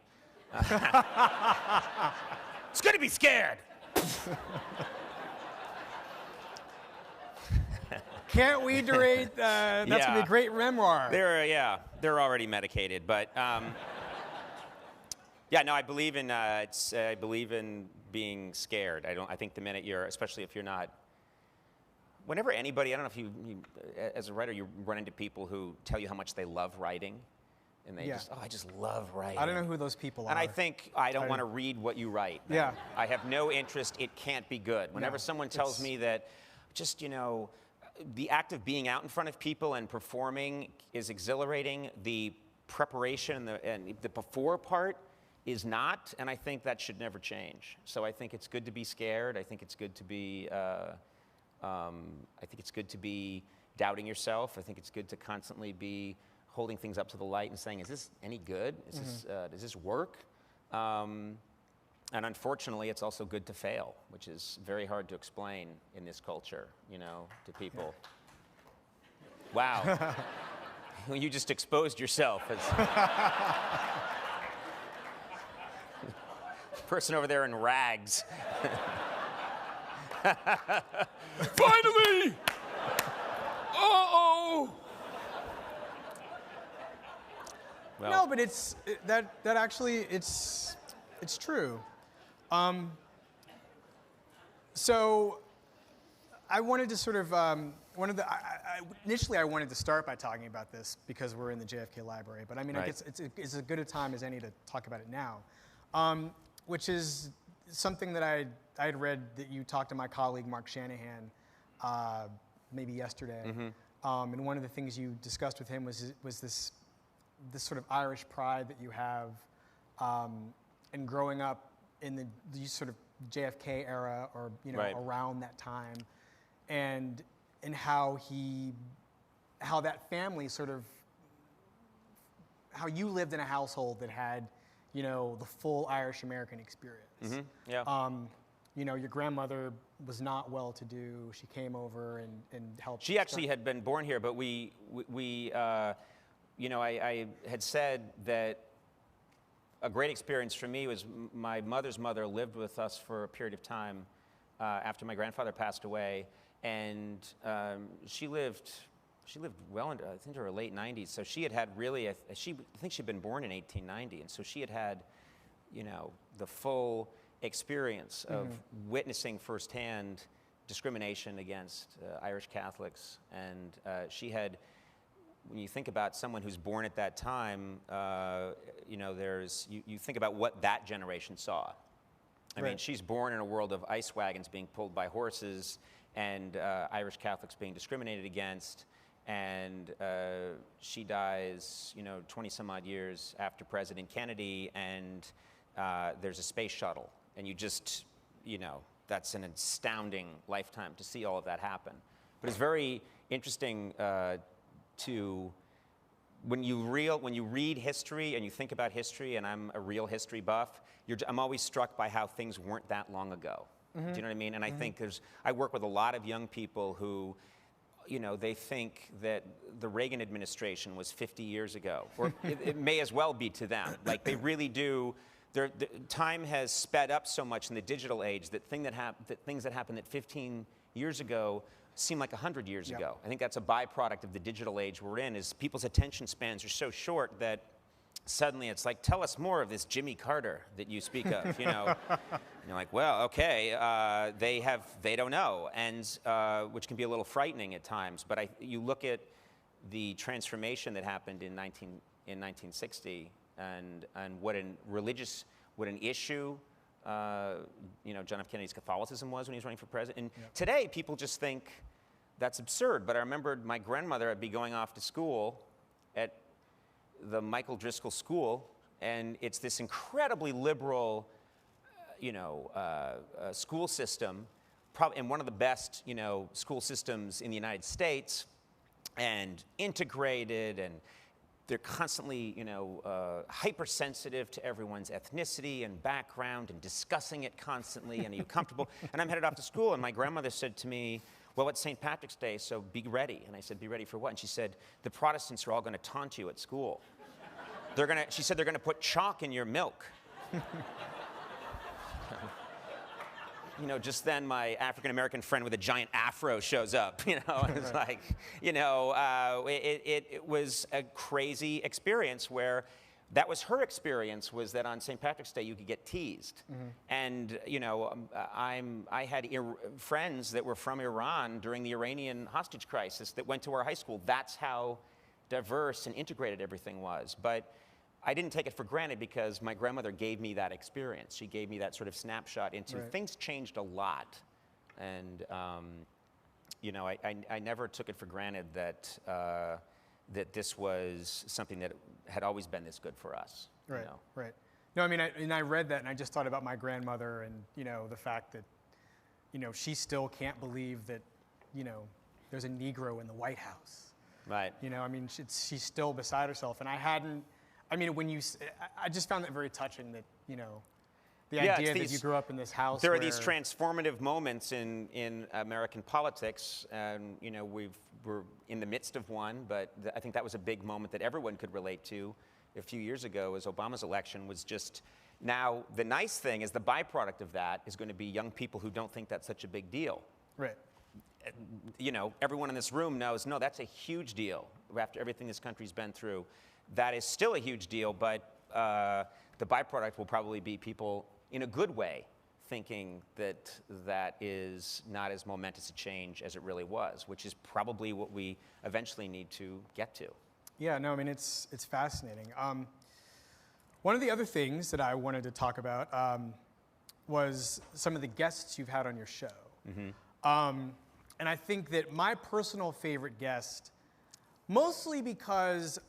It's good to be scared. Can't we narrate? That's going to be a great memoir. They're already medicated, but yeah, no, I believe in I believe in being scared. I think the minute especially if you're not. Whenever anybody, I don't know if you as a writer, you run into people who tell you how much they love writing, and they I just love writing. I don't know who those people are. And I think I don't want to read what you write. Yeah. I have no interest. It can't be good. Whenever someone tells me that, just the act of being out in front of people and performing is exhilarating. The preparation and the before part is not, and I think that should never change. So I think it's good to be scared. I think it's good to be. I think it's good to be doubting yourself. I think it's good to constantly be holding things up to the light and saying, "Is this any good? Does this work?" And unfortunately, it's also good to fail, which is very hard to explain in this culture, to people. Wow. You just exposed yourself as person over there in rags. Finally! Uh-oh! Well, no, but that actually it's true. So I wanted to sort of initially I wanted to start by talking about this because we're in the JFK Library, but I mean, right. I guess it's as good a time as any to talk about it now, which is something that I had read that you talked to my colleague Mark Shanahan maybe yesterday, and one of the things you discussed with him was this sort of Irish pride that you have, and growing up in the sort of JFK era, or right. around that time, and how that family sort of, how you lived in a household that had the full Irish American experience. Yeah. Your grandmother was not well-to-do. She came over and helped. She actually had been born here, but I had said that a great experience for me was my mother's mother lived with us for a period of time after my grandfather passed away, and she lived well into, I think, her late 90s. So she had really, I think she'd been born in 1890, and so she had the full experience of witnessing firsthand discrimination against Irish Catholics, and she had. When you think about someone who's born at that time, you think about what that generation saw. I mean, she's born in a world of ice wagons being pulled by horses, and Irish Catholics being discriminated against, and she dies, 20 some odd years after President Kennedy, and there's a space shuttle, and that's an astounding lifetime to see all of that happen. But it's very interesting when you read history and you think about history, and I'm a real history buff, I'm always struck by how things weren't that long ago. Do you know what I mean? And I think I work with a lot of young people who, they think that the Reagan administration was 50 years ago, or it may as well be to them. Like, they really do. The time has sped up so much in the digital age that things that happened 15 years ago seem like 100 years ago. I think that's a byproduct of the digital age we're in, is people's attention spans are so short that suddenly it's like, tell us more of this Jimmy Carter that you speak of, And you're like, well, okay, they don't know, and which can be a little frightening at times. But you look at the transformation that happened in 1960, and what an issue John F. Kennedy's Catholicism was when he was running for president. And today, people just think that's absurd. But I remembered my grandmother would be going off to school at the Michael Driscoll School, and it's this incredibly liberal, school system, and one of the best, school systems in the United States, and integrated, and they're constantly, hypersensitive to everyone's ethnicity and background, and discussing it constantly. And are you comfortable? And I'm headed off to school, and my grandmother said to me, well, it's St. Patrick's Day, so be ready. And I said, be ready for what? And she said, the Protestants are all going to taunt you at school. She said they're going to put chalk in your milk. You know, just then my African-American friend with a giant afro shows up, you know, and it's like, you know, it was a crazy experience where that was her experience, was that on St. Patrick's Day you could get teased. And, you know, I had friends that were from Iran during the Iranian hostage crisis that went to our high school. That's how diverse and integrated everything was. But I didn't take it for granted because my grandmother gave me that experience. She gave me that sort of snapshot into things changed a lot. And, you know, I never took it for granted that, that this was something that had always been this good for us. Right, you know? right. No, I mean, I read that and I just thought about my grandmother and, you know, the fact that, you know, she still can't believe that, you know, there's a Negro in the White House. Right. You know, I mean, she's still beside herself. And I just found that very touching that, you know, the idea that you grew up in this house. There are these transformative moments in American politics, and, you know, we're in the midst of one, but I think that was a big moment that everyone could relate to a few years ago, as Obama's election was just. Now, the nice thing is the byproduct of that is going to be young people who don't think that's such a big deal. Right. You know, everyone in this room knows, no, that's a huge deal after everything this country's been through. That is still a huge deal, but the byproduct will probably be people, in a good way, thinking that that is not as momentous a change as it really was, which is probably what we eventually need to get to. Yeah, no, I mean, it's fascinating. One of the other things that I wanted to talk about was some of the guests you've had on your show. And I think that my personal favorite guest, mostly because,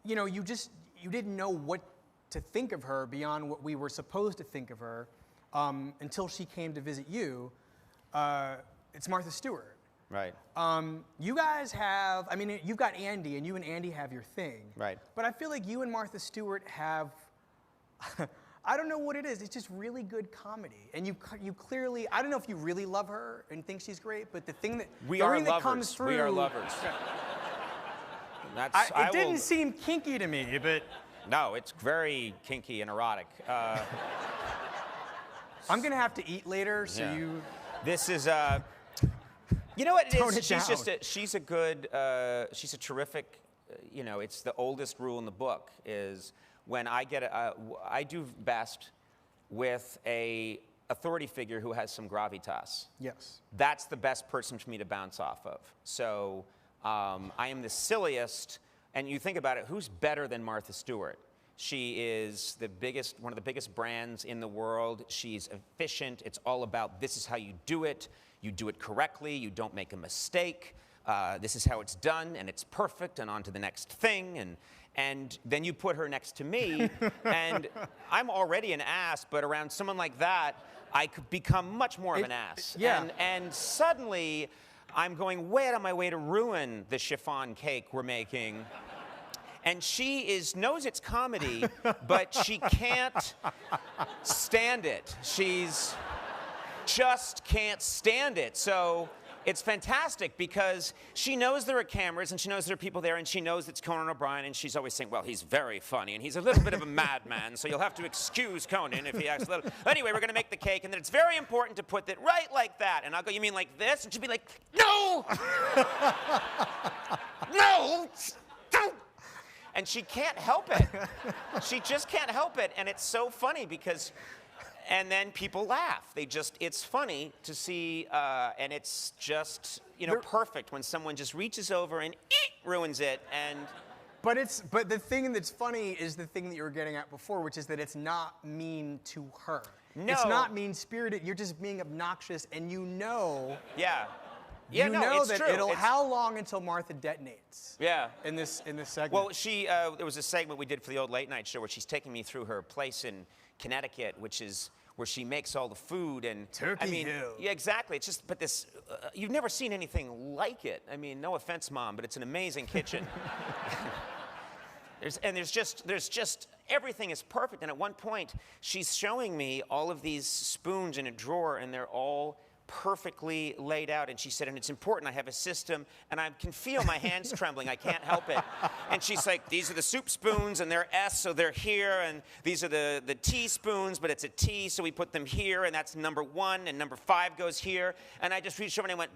you know, you didn't know what to think of her beyond what we were supposed to think of her until she came to visit you. It's Martha Stewart. Right. You guys have, I mean, you've got Andy, and you and Andy have your thing. Right. But I feel like you and Martha Stewart have, I don't know what it is. It's just really good comedy. And you clearly, I don't know if you really love her and think she's great, but the thing that, We the are ring that lovers. comes through. We are lovers. It didn't seem kinky to me, but. No, it's very kinky and erotic. I'm going to have to eat later, so you. This is, you know what it Tone is? it She's down. just she's a terrific, you know, it's the oldest rule in the book is when I I do best with a authority figure who has some gravitas. Yes. That's the best person for me to bounce off of. So I am the silliest, and you think about it, who's better than Martha Stewart? She is one of the biggest brands in the world. She's efficient. It's all about this is how you do it. You do it correctly. You don't make a mistake. This is how it's done, and it's perfect, and on to the next thing. And then you put her next to me, and I'm already an ass, but around someone like that, I could become much more of an ass. Yeah. And suddenly, I'm going way out of my way to ruin the chiffon cake we're making. And she knows it's comedy, but she can't stand it. She's just can't stand it. So it's fantastic because she knows there are cameras and she knows there are people there and she knows it's Conan O'Brien and she's always saying, well, he's very funny and he's a little bit of a madman, so you'll have to excuse Conan if he acts a little. Anyway, we're going to make the cake and then it's very important to put it right like that. And I'll go, you mean like this? And she'll be like, no! No! Don't! And she can't help it. She just can't help it. And it's so funny because, and then people laugh. It's funny to see, and it's just, you know, perfect when someone just reaches over and ruins it. And But the thing that's funny is the thing that you were getting at before, which is that it's not mean to her. No. It's not mean-spirited. You're just being obnoxious, and you know. Yeah. Yeah, you no, know it's that true. how long until Martha detonates? Yeah. In this segment. Well, there was a segment we did for the old late night show where she's taking me through her place in Connecticut, which is where she makes all the food and Turkey Hill. Yeah, exactly. It's just, but this, you've never seen anything like it. I mean, no offense, Mom, but it's an amazing kitchen. There's just everything is perfect. And at one point, she's showing me all of these spoons in a drawer, and they're all perfectly laid out. And she said, and it's important, I have a system, and I can feel my hands trembling. I can't help it. And she's like, these are the soup spoons, and they're S, so they're here. And these are the teaspoons, but it's a T, so we put them here, and that's number 1, and number 5 goes here. And I just reached over and I went,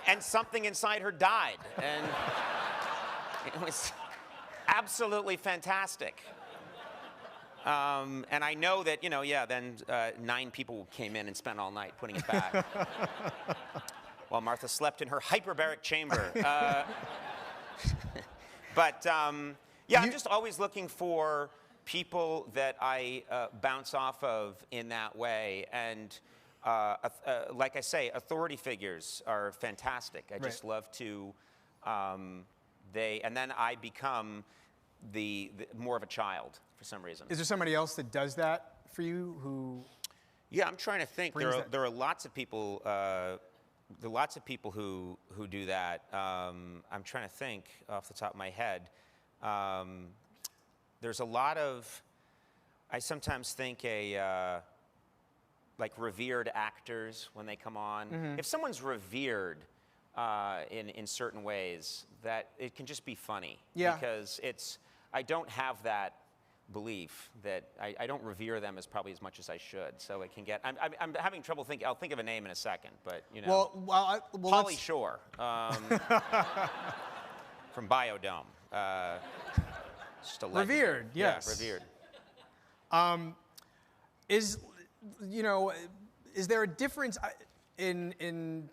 and something inside her died. And it was absolutely fantastic. And I know that, then 9 people came in and spent all night putting it back. While Martha slept in her hyperbaric chamber. I'm just always looking for people that I bounce off of in that way. And like I say, authority figures are fantastic. I just love to, and then I become the more of a child for some reason. Is there somebody else that does that for you who? Yeah, I'm trying to think. There are lots of people. There are lots of people who do that. I'm trying to think off the top of my head. There's a lot of. I sometimes think like revered actors when they come on. Mm-hmm. If someone's revered in certain ways, that it can just be funny. Yeah. Because I don't have that belief that I don't revere them as probably as much as I should. So it can get. I'm having trouble thinking. I'll think of a name in a second, but Pauly Shore from Biodome. Just a legend. Revered, yes. Yeah, revered. Is there a difference in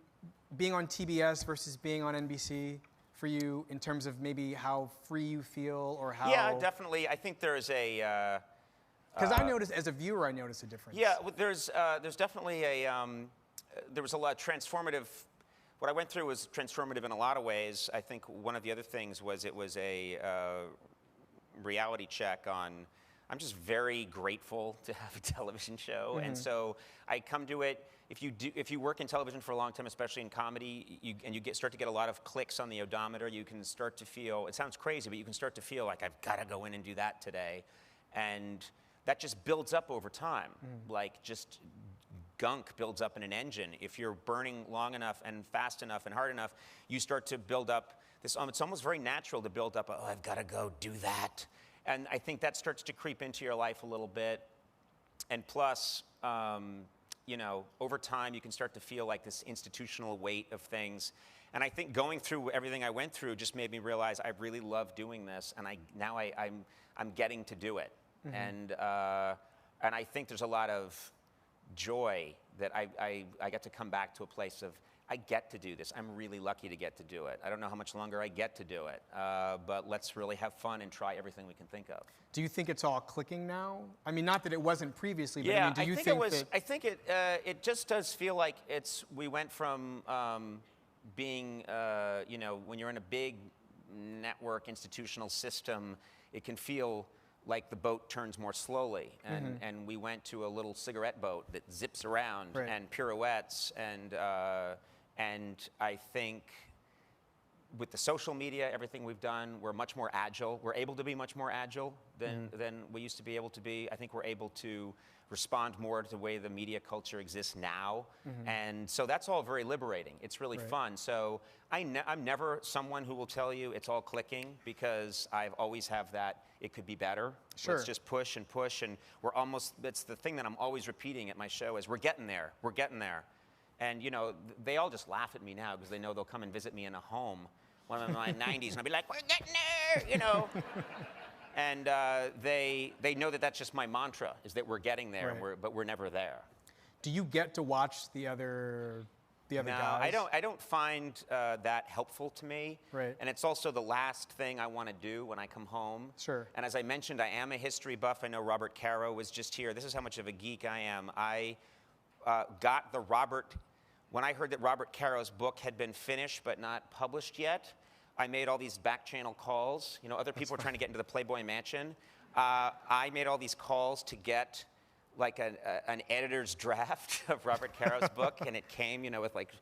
being on TBS versus being on NBC for you in terms of maybe how free you feel or how? Yeah, definitely. I think there's a. Because I noticed, as a viewer, I noticed a difference. Yeah, there's definitely there was a lot transformative. What I went through was transformative in a lot of ways. I think one of the other things was it was a reality check on. I'm just very grateful to have a television show, and so I come to it. If you work in television for a long time, especially in comedy, you start to get a lot of clicks on the odometer, you can start to feel. It sounds crazy, but you can start to feel like I've got to go in and do that today, and that just builds up over time, like just gunk builds up in an engine. If you're burning long enough and fast enough and hard enough, you start to build up this. It's almost very natural to build up. I've got to go do that. And I think that starts to creep into your life a little bit. And plus, over time, you can start to feel like this institutional weight of things. And I think going through everything I went through just made me realize I really love doing this, and I'm getting to do it. And I think there's a lot of joy that I get to come back to a place of, I get to do this. I'm really lucky to get to do it. I don't know how much longer I get to do it, but let's really have fun and try everything we can think of. Do you think it's all clicking now? I mean, not that it wasn't previously, but do you think that? I think it just does feel like we went from being, when you're in a big network institutional system, it can feel like the boat turns more slowly, and we went to a little cigarette boat that zips around and pirouettes, and I think with the social media, everything we've done, we're much more agile. We're able to be much more agile than we used to be able to be. I think we're able to respond more to the way the media culture exists now, and so that's all very liberating. It's really fun. So I'm never someone who will tell you it's all clicking, because I've always have that. It could be better. Sure. Let's just push and push, and we're almost. That's the thing that I'm always repeating at my show is we're getting there. We're getting there, and they all just laugh at me now because they know they'll come and visit me in a home when I'm in my 90s, and I'll be like, we're getting there, And they know that that's just my mantra, is that we're getting there, but we're never there. Do you get to watch the other guys? I don't find that helpful to me. Right. And it's also the last thing I want to do when I come home. Sure. And as I mentioned, I am a history buff. I know Robert Caro was just here. This is how much of a geek I am. I got when I heard that Robert Caro's book had been finished but not published yet, I made all these back channel calls. Other people were trying to get into the Playboy Mansion. I made all these calls to get like an editor's draft of Robert Caro's book, and it came, with like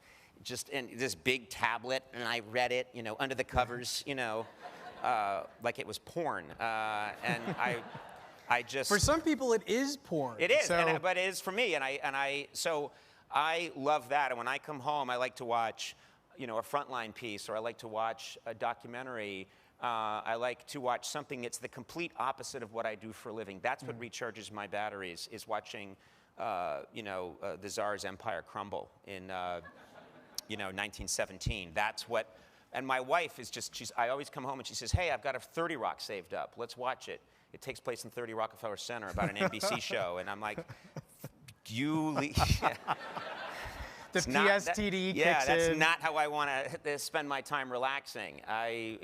just in this big tablet, and I read it, under the covers, like it was porn. And For some people, it is porn. It is, So, but it is for me, so I love that. And when I come home, I like to watch, a Frontline piece, or I like to watch a documentary. I like to watch something that's the complete opposite of what I do for a living. That's what recharges my batteries, is watching, the Tsar's empire crumble in, 1917. That's what. And my wife is I always come home and she says, hey, I've got a 30 Rock saved up. Let's watch it. It takes place in 30 Rockefeller Center about an NBC show. And I'm like, the PSTD Yeah, kicks that's in. not how I want to spend my time relaxing. I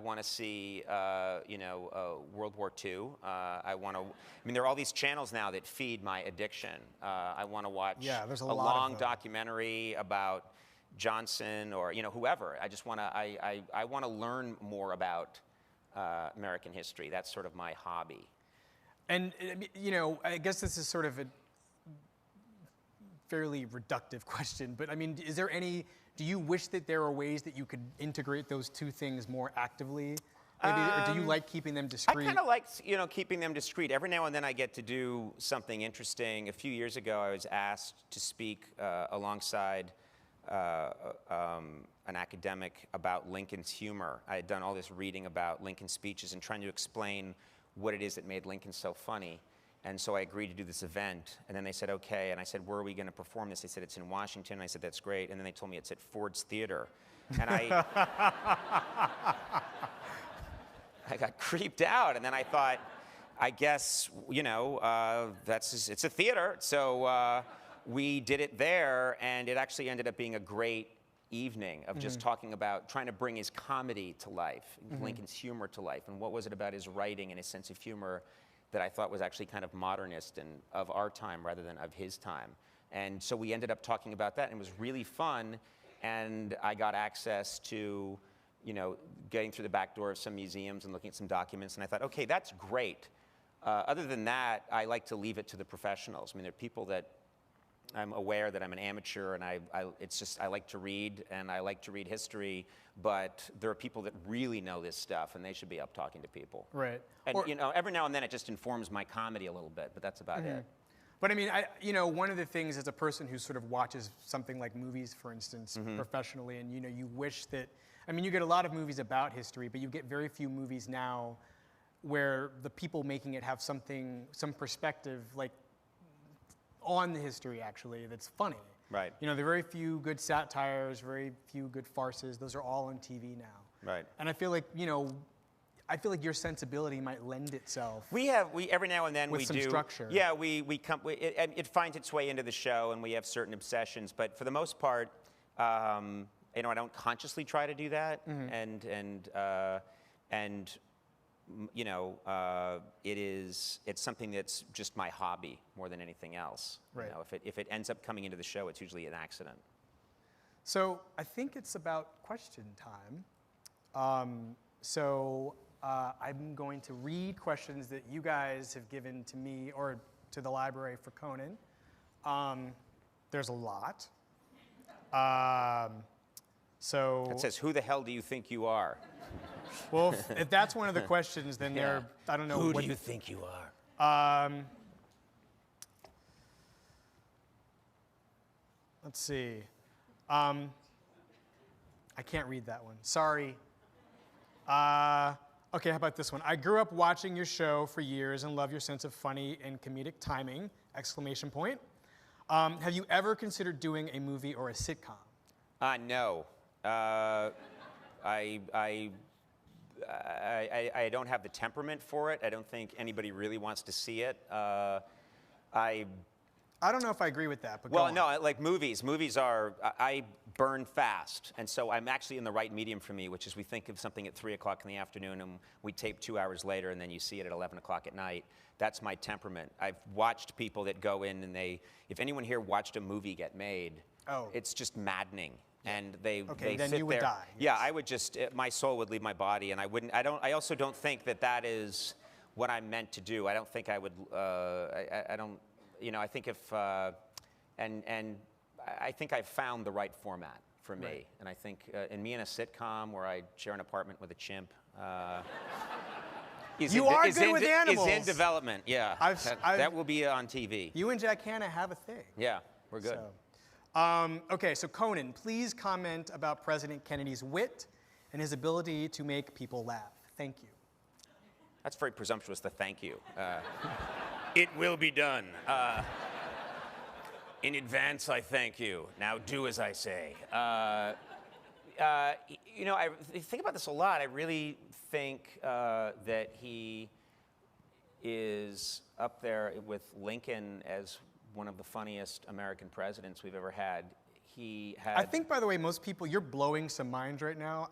want to see, World War II. There are all these channels now that feed my addiction. I want to watch there's a a lot of long them. documentary about Johnson or whoever. I just want to. I want to learn more about American history. That's sort of my hobby. And, I guess this is sort of a fairly reductive question, but do you wish that there were ways that you could integrate those two things more actively? Maybe, or do you like keeping them discreet? I kind of like, keeping them discreet. Every now and then I get to do something interesting. A few years ago, I was asked to speak alongside an academic about Lincoln's humor. I had done all this reading about Lincoln's speeches and trying to explain what it is that made Lincoln so funny. And so I agreed to do this event. And then they said, okay. And I said, where are we going to perform this? They said, it's in Washington. And I said, that's great. And then they told me it's at Ford's Theater. And I got creeped out. And then I thought, I guess, it's a theater. So we did it there. And it actually ended up being a great evening of just talking about trying to bring his comedy to life, Lincoln's humor to life. And what was it about his writing and his sense of humor that I thought was actually kind of modernist and of our time rather than of his time. And so we ended up talking about that, and it was really fun. And I got access to, getting through the back door of some museums and looking at some documents. And I thought, okay, that's great. Other than that, I like to leave it to the professionals. There are people that I'm aware that I'm an amateur, and I like to read, and I like to read history, but there are people that really know this stuff, and they should be up talking to people. Right. And, every now and then it just informs my comedy a little bit, but that's about it. But one of the things as a person who sort of watches something like movies, for instance, professionally, and you wish that, you get a lot of movies about history, but you get very few movies now where the people making it have some perspective, like, on the history, actually, that's funny. Right. There are very few good satires, very few good farces. Those are all on TV now. Right. And I feel like, your sensibility might lend itself. We every now and then with we some do structure. Yeah, it finds its way into the show, and we have certain obsessions. But for the most part, I don't consciously try to do that, it's something that's just my hobby more than anything else. Right. If it ends up coming into the show, it's usually an accident. So I think it's about question time. I'm going to read questions that you guys have given to me or to the library for Conan. There's a lot. It says, who the hell do you think you are? Well, if that's one of the questions, then I don't know. Who what do you think you are? Let's see. I can't read that one. Sorry. Okay, how about this one? I grew up watching your show for years and love your sense of funny and comedic timing! ! Have you ever considered doing a movie or a sitcom? No. I don't have the temperament for it. I don't think anybody really wants to see it. I don't know if I agree with that, but well, no, like movies. Movies are, I burn fast, and so I'm actually in the right medium for me, which is we think of something at 3 o'clock in the afternoon, and we tape 2 hours later, and then you see it at 11 o'clock at night. That's my temperament. I've watched people that go in, and if anyone here watched a movie get made, it's just maddening. And they then sit you would there. die. Yeah, I would my soul would leave my body, and I also don't think that is what I'm meant to do. I don't think I would, I think I think I've found the right format for me. Right. And I think, and me in a sitcom where I share an apartment with a chimp. You are good with animals. Is in development, yeah. That will be on TV. You and Jack Hanna have a thing. Yeah, we're good. Okay, so Conan, please comment about President Kennedy's wit and his ability to make people laugh. Thank you. That's very presumptuous, the thank you. It will be done. In advance, I thank you. Now do as I say. You know, I think about this a lot. I really think that he is up there with Lincoln as one of the funniest American presidents we've ever had. He had. I think, by the way, most people, you're blowing some minds right now.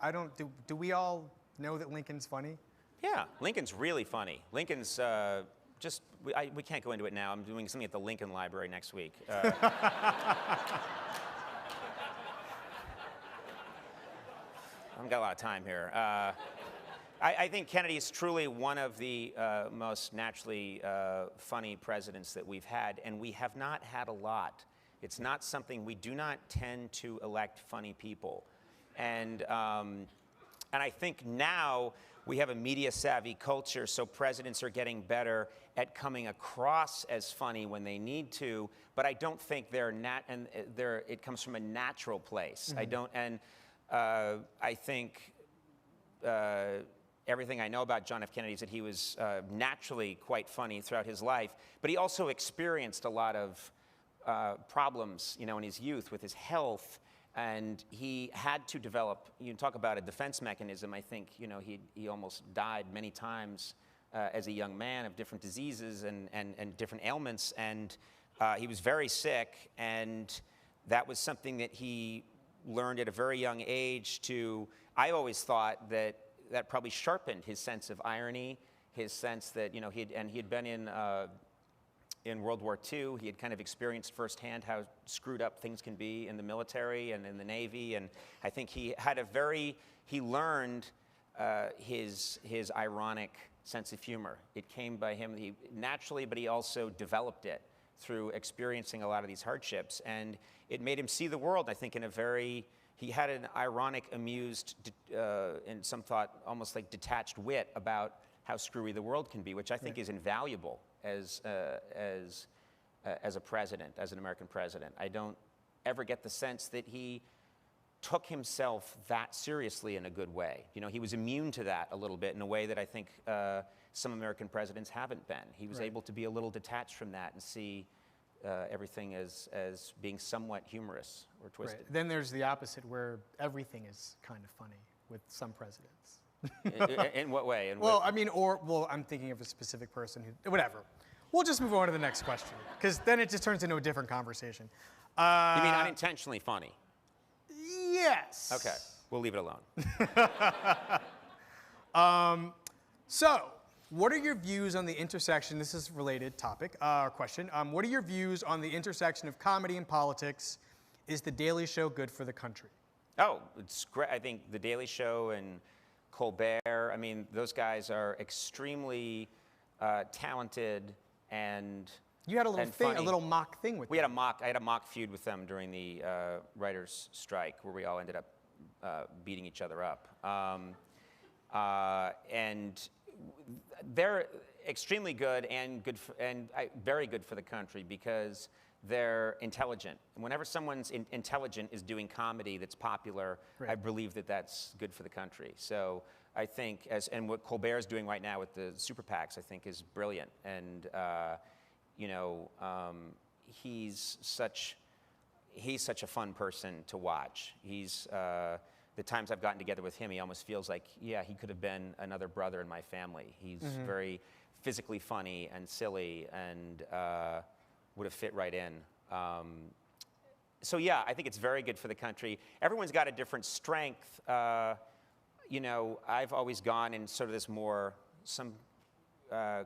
Do we all know that Lincoln's funny? Yeah, Lincoln's really funny. Lincoln's we can't go into it now. I'm doing something at the Lincoln Library next week. I haven't got a lot of time here. I think Kennedy is truly one of the most naturally funny presidents that we've had, and we have not had a lot. It's not something, we do not tend to elect funny people. And I think now we have a media-savvy culture, so presidents are getting better at coming across as funny when they need to, but I don't think it comes from a natural place. Mm-hmm. I think everything I know about John F. Kennedy is that he was naturally quite funny throughout his life, but he also experienced a lot of problems, in his youth with his health, and he had to develop. You talk about a defense mechanism. I think he almost died many times as a young man of different diseases and different ailments, and he was very sick, and that was something that he learned at a very young age to. I always thought that probably sharpened his sense of irony, his sense that he had been in World War II. He had kind of experienced firsthand how screwed up things can be in the military and in the Navy, and I think he learned his ironic sense of humor. It came by him naturally, but he also developed it through experiencing a lot of these hardships, and it made him see the world, I think, he had an ironic, amused, and some thought almost like detached wit about how screwy the world can be, which I think is invaluable as a president, as an American president. I don't ever get the sense that he took himself that seriously in a good way. He was immune to that a little bit in a way that I think some American presidents haven't been. He was able to be a little detached from that and see everything as being somewhat humorous or twisted. Right. Then there's the opposite, where everything is kind of funny with some presidents. In what way? I'm thinking of a specific person who, whatever. We'll just move on to the next question, because then it just turns into a different conversation. You mean unintentionally funny? Yes. Okay, we'll leave it alone. So, what are your views on the intersection, this is a related topic, or question, what are your views on the intersection of comedy and politics? Is The Daily Show good for the country? Oh, it's great. I think The Daily Show and Colbert, those guys are extremely talented and you had a little thing, funny. A little mock thing with them. I had a mock feud with them during the writers' strike, where we all ended up beating each other up. And they're extremely good and very good for the country because they're intelligent. And whenever someone's intelligent is doing comedy that's popular, I believe that that's good for the country. So I think, and what Colbert's doing right now with the super PACs, I think is brilliant. And he's such a fun person to watch. The times I've gotten together with him, he almost feels like, he could have been another brother in my family. He's very physically funny and silly and would have fit right in. So I think it's very good for the country. Everyone's got a different strength. I've always gone in sort of this more, some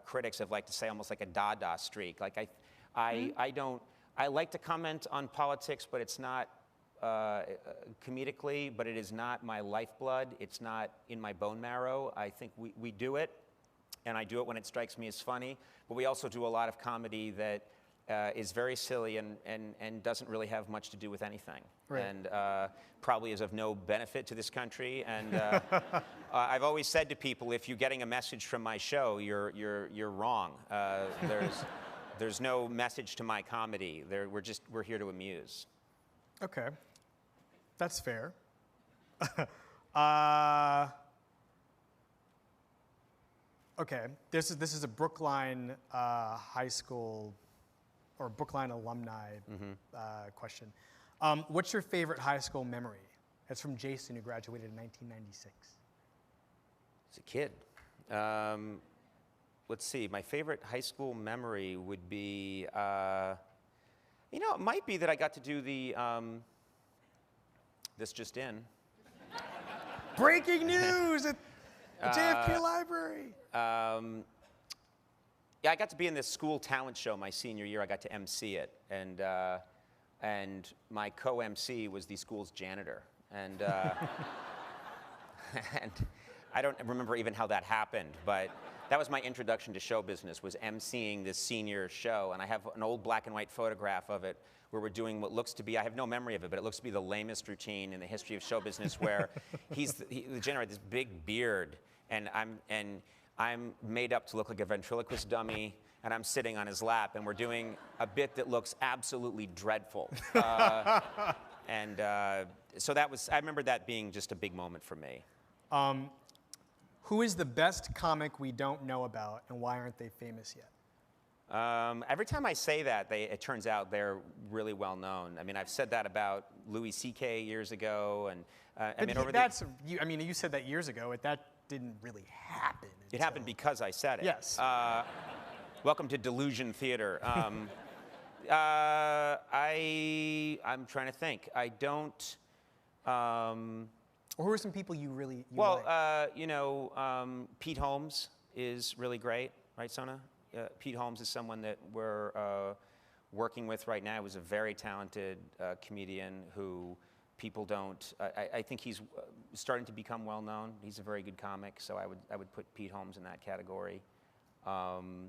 critics have liked to say almost like a Dada streak. Like I like to comment on politics, but it's not comedically, but it is not my lifeblood. It's not in my bone marrow. I think we do it, and I do it when it strikes me as funny, but we also do a lot of comedy that is very silly and doesn't really have much to do with anything, Right. and probably is of no benefit to this country. And I've always said to people, if you're getting a message from my show, you're wrong. There's no message to my comedy. We're here to amuse. Okay, that's fair. Okay, this is a Brookline high school or Brookline alumni question. What's your favorite high school memory? That's from Jason, who graduated in 1996. As a kid, let's see. My favorite high school memory would be, it might be that I got to do the This Just In. Breaking news at the JFK Library. Yeah, I got to be in this school talent show my senior year. I got to MC it, and my co-MC was the school's janitor, and and I don't remember even how that happened, but that was my introduction to show business, was MCing this senior show, and I have an old black and white photograph of it where we're doing what looks to be, I have no memory of it, but it looks to be the lamest routine in the history of show business, where the janitor had this big beard, and I'm made up to look like a ventriloquist dummy, and I'm sitting on his lap, and we're doing a bit that looks absolutely dreadful. So I remember that being just a big moment for me. Who is the best comic we don't know about, and why aren't they famous yet? Every time I say that, it turns out they're really well known. I mean, I've said that about Louis C.K. years ago, and you said that years ago. That didn't really happen. It happened because I said it. Yes. Welcome to Delusion Theater. I'm trying to think. I don't. Or who are some people you like? Pete Holmes is really great, right, Sona? Pete Holmes is someone that we're working with right now. He was a very talented comedian who people don't. I think he's starting to become well known. He's a very good comic, so I would put Pete Holmes in that category. I'll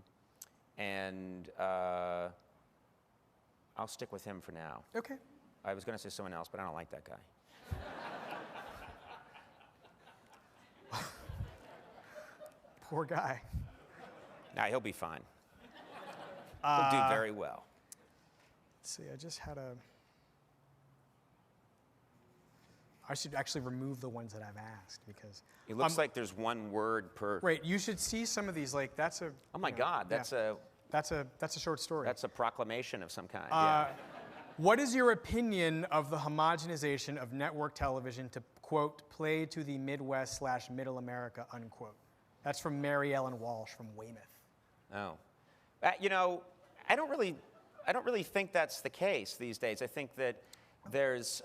stick with him for now. Okay. I was going to say someone else, but I don't like that guy. Poor guy. Nah, he'll be fine. He'll do very well. Let's see, I should actually remove the ones that I've asked, because It looks like there's one word per. Right, you should see some of these. Like that's a. Oh my God, that's a short story. That's a proclamation of some kind. Yeah. What is your opinion of the homogenization of network television to, quote, play to the Midwest/Middle America, unquote? That's from Mary Ellen Walsh from Weymouth. Oh, I don't really think that's the case these days. I think that there's,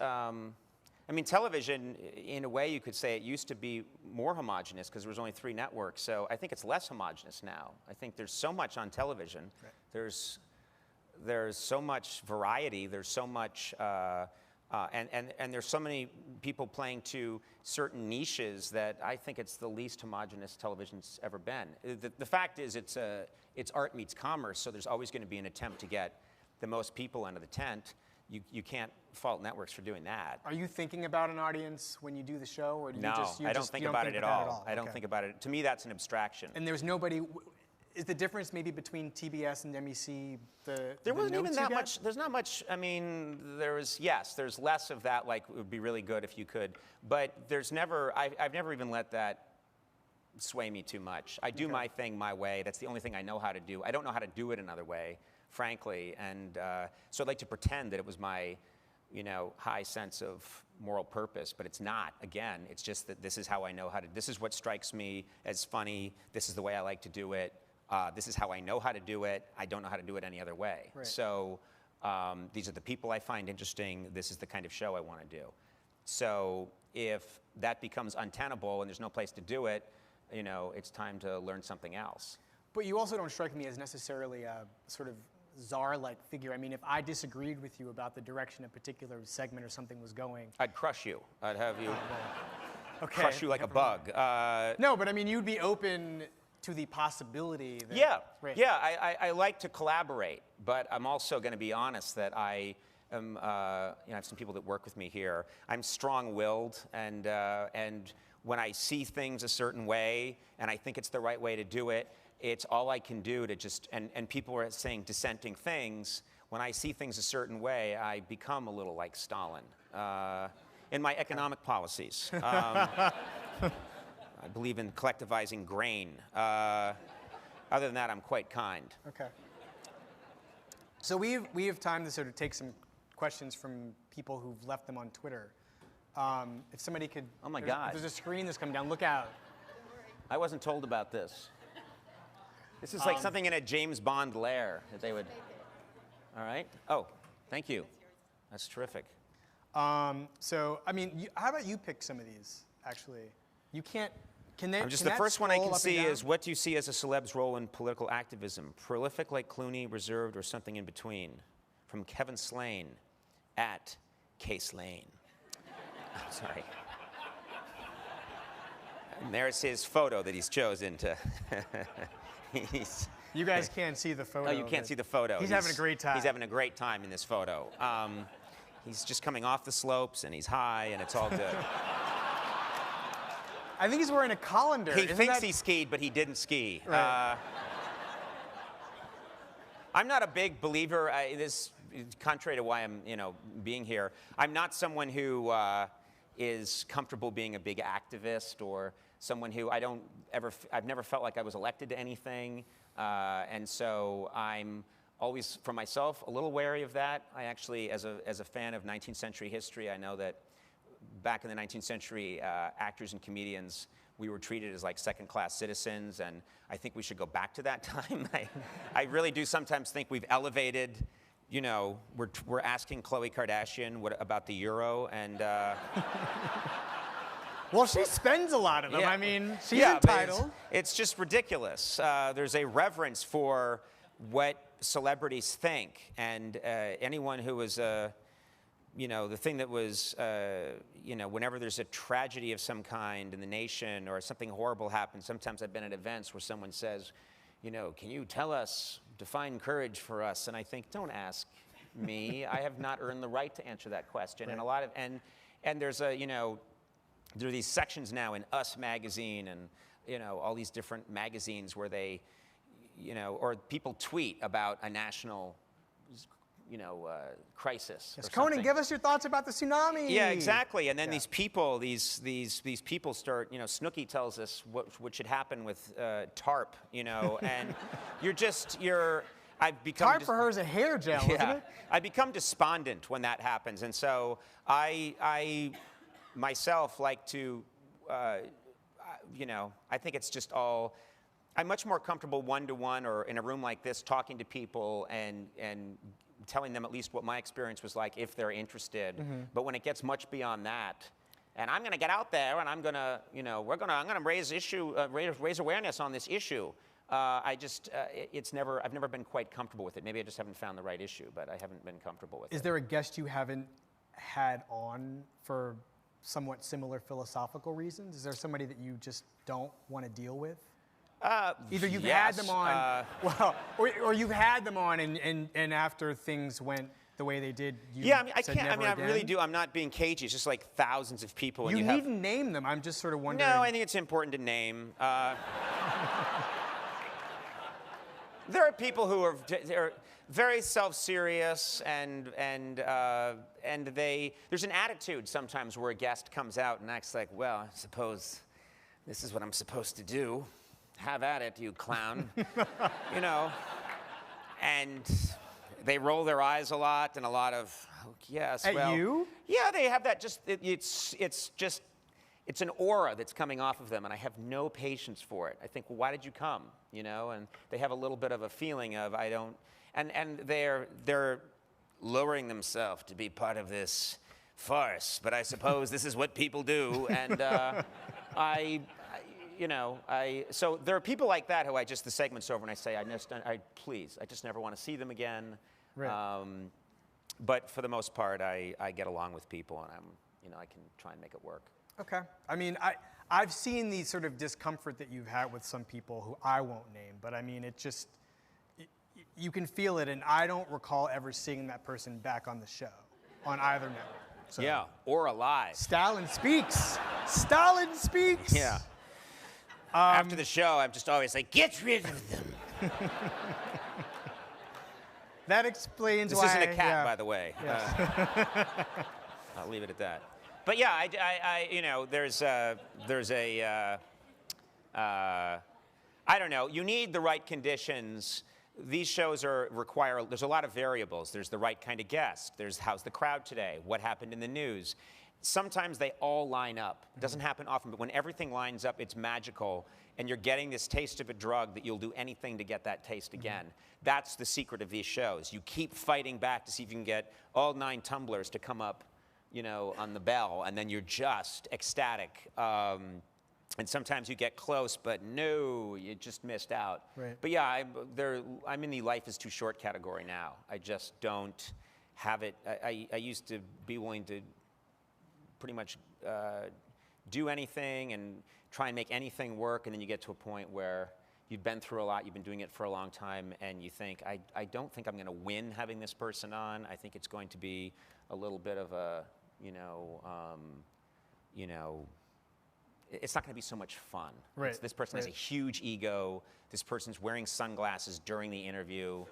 television, in a way you could say it used to be more homogenous because there was only 3 networks. So I think it's less homogenous now. I think there's so much on television. Right. There's so much variety. There's so much, and there's so many people playing to certain niches that I think it's the least homogenous television's ever been. The fact is, it's art meets commerce, so there's always going to be an attempt to get the most people under the tent. You can't fault networks for doing that. Are you thinking about an audience when you do the show, or do no, I don't think about it at all. I don't think about it. To me, that's an abstraction. And there's nobody. Is the difference maybe between TBS and MEC there wasn't even that much. There's not much. I mean, there's less of that. Like, it would be really good if you could, but there's never. I've never even let that sway me too much. I do my thing my way. That's the only thing I know how to do. I don't know how to do it another way, frankly, and so I'd like to pretend that it was my, high sense of moral purpose, but it's not. Again, it's just that this is how I know how to. This is what strikes me as funny. This is the way I like to do it. This is how I know how to do it. I don't know how to do it any other way. Right. So these are the people I find interesting. This is the kind of show I want to do. So if that becomes untenable and there's no place to do it, it's time to learn something else. But you also don't strike me as necessarily a sort of czar-like figure. I mean, if I disagreed with you about the direction a particular segment or something was going, I'd crush you. I'd have you okay, crush you like a bug. No, but I mean, you'd be open to the possibility that... Yeah, Right. yeah, I like to collaborate, but I'm also going to be honest that I am, I have some people that work with me here. I'm strong-willed, and when I see things a certain way, and I think it's the right way to do it, it's all I can do to just, and people are saying dissenting things. When I see things a certain way, I become a little like Stalin in my economic policies. I believe in collectivizing grain. Other than that, I'm quite kind. Okay. So we have time to sort of take some questions from people who've left them on Twitter. If somebody could... Oh, my God. There's a screen that's coming down. Look out. I wasn't told about this. This is like something in a James Bond lair that they would... All right. Oh, thank you. That's terrific. So, I mean, how about you pick some of these, actually? You can't... The first one I can see is, what do you see as a celeb's role in political activism? Prolific like Clooney, reserved, or something in between? From Kevin Slane at Case Lane. Oh, sorry. And there's his photo that he's chosen to... You guys can't see the photo. Oh, you can't see the photo. He's having a great time. He's having a great time in this photo. He's just coming off the slopes, and he's high, and it's all good. I think he's wearing a colander. He thinks he skied, but he didn't ski. Right. I'm not a big believer. This, contrary to why I'm, being here, I'm not someone who is comfortable being a big activist, or someone who I've never felt like I was elected to anything, and so I'm always, for myself, a little wary of that. I actually, as a fan of 19th century history, I know that back in the 19th century, actors and comedians, we were treated as like second-class citizens, and I think we should go back to that time. I really do sometimes think we've elevated, we're asking Khloe Kardashian about the euro, and... Well, she spends a lot of them. Yeah. I mean, she's entitled. It's just ridiculous. There's a reverence for what celebrities think, and anyone who was... the thing that was, whenever there's a tragedy of some kind in the nation or something horrible happens, sometimes I've been at events where someone says, can you tell us, define courage for us? And I think, don't ask me. I have not earned the right to answer that question. Right. And and there's there are these sections now in Us magazine and, all these different magazines where they, or people tweet about a national crisis. Yes, Conan, give us your thoughts about the tsunami. Yeah, exactly. And then these people start. Snooki tells us what should happen with TARP. And I've become TARP for her is a hair gel, isn't it? I become despondent when that happens, and so I myself like to, I think it's just all. I'm much more comfortable one-to-one or in a room like this talking to people and telling them at least what my experience was like if they're interested. Mm-hmm. But when it gets much beyond that, and I'm going to get out there and I'm going to, I'm going to raise awareness on this issue. I've never been quite comfortable with it. Maybe I just haven't found the right issue, but I haven't been comfortable with it. Is there a guest you haven't had on for somewhat similar philosophical reasons? Is there somebody that you just don't want to deal with? Either you've had them on, or you've had them on, and after things went the way they did, I can't. I really do. I'm not being cagey. It's just like thousands of people. You needn't name them. I'm just sort of wondering. No, I think it's important to name. There are people who are very self-serious, and there's an attitude sometimes where a guest comes out and acts like, well, I suppose this is what I'm supposed to do. Have at it, you clown. And they roll their eyes a lot and a lot of, yes. At you? Yeah, they have that it's an aura that's coming off of them, and I have no patience for it. I think, well, why did you come? And they have a little bit of a feeling of, I don't, and they're lowering themselves to be part of this farce, but I suppose this is what people do, and so there are people like that who the segment's over and I say, please, I just never want to see them again. Right. But for the most part, I get along with people, and I can try and make it work. Okay. I mean, I've seen the sort of discomfort that you've had with some people who I won't name, but I mean, it just, you can feel it, and I don't recall ever seeing that person back on the show, on either network. So, Yeah, or alive. Stalin speaks. Stalin speaks. Yeah. After the show, I'm just always like, get rid of them. That explains This why. isn't a cat, yeah. by the way. Yes. I'll leave it at that. But yeah, I don't know. You need the right conditions. These shows require, there's a lot of variables. There's the right kind of guest. There's how's the crowd today? What happened in the news? Sometimes they all line up. It doesn't happen often, but when everything lines up, it's magical. And you're getting this taste of a drug that you'll do anything to get that taste again. That's the secret of these shows. You keep fighting back to see if you can get all 9 tumblers to come up, on the bell, and then you're just ecstatic. And sometimes you get close, but no, you just missed out. Right. But yeah, I'm in the life is too short category now. I just don't have it. I used to be willing to pretty much do anything and try and make anything work, and then you get to a point where you've been through a lot, you've been doing it for a long time, and you think, I don't think I'm going to win having this person on. I think it's going to be a little bit of a, it's not going to be so much fun. Right. This person has a huge ego. This person's wearing sunglasses during the interview.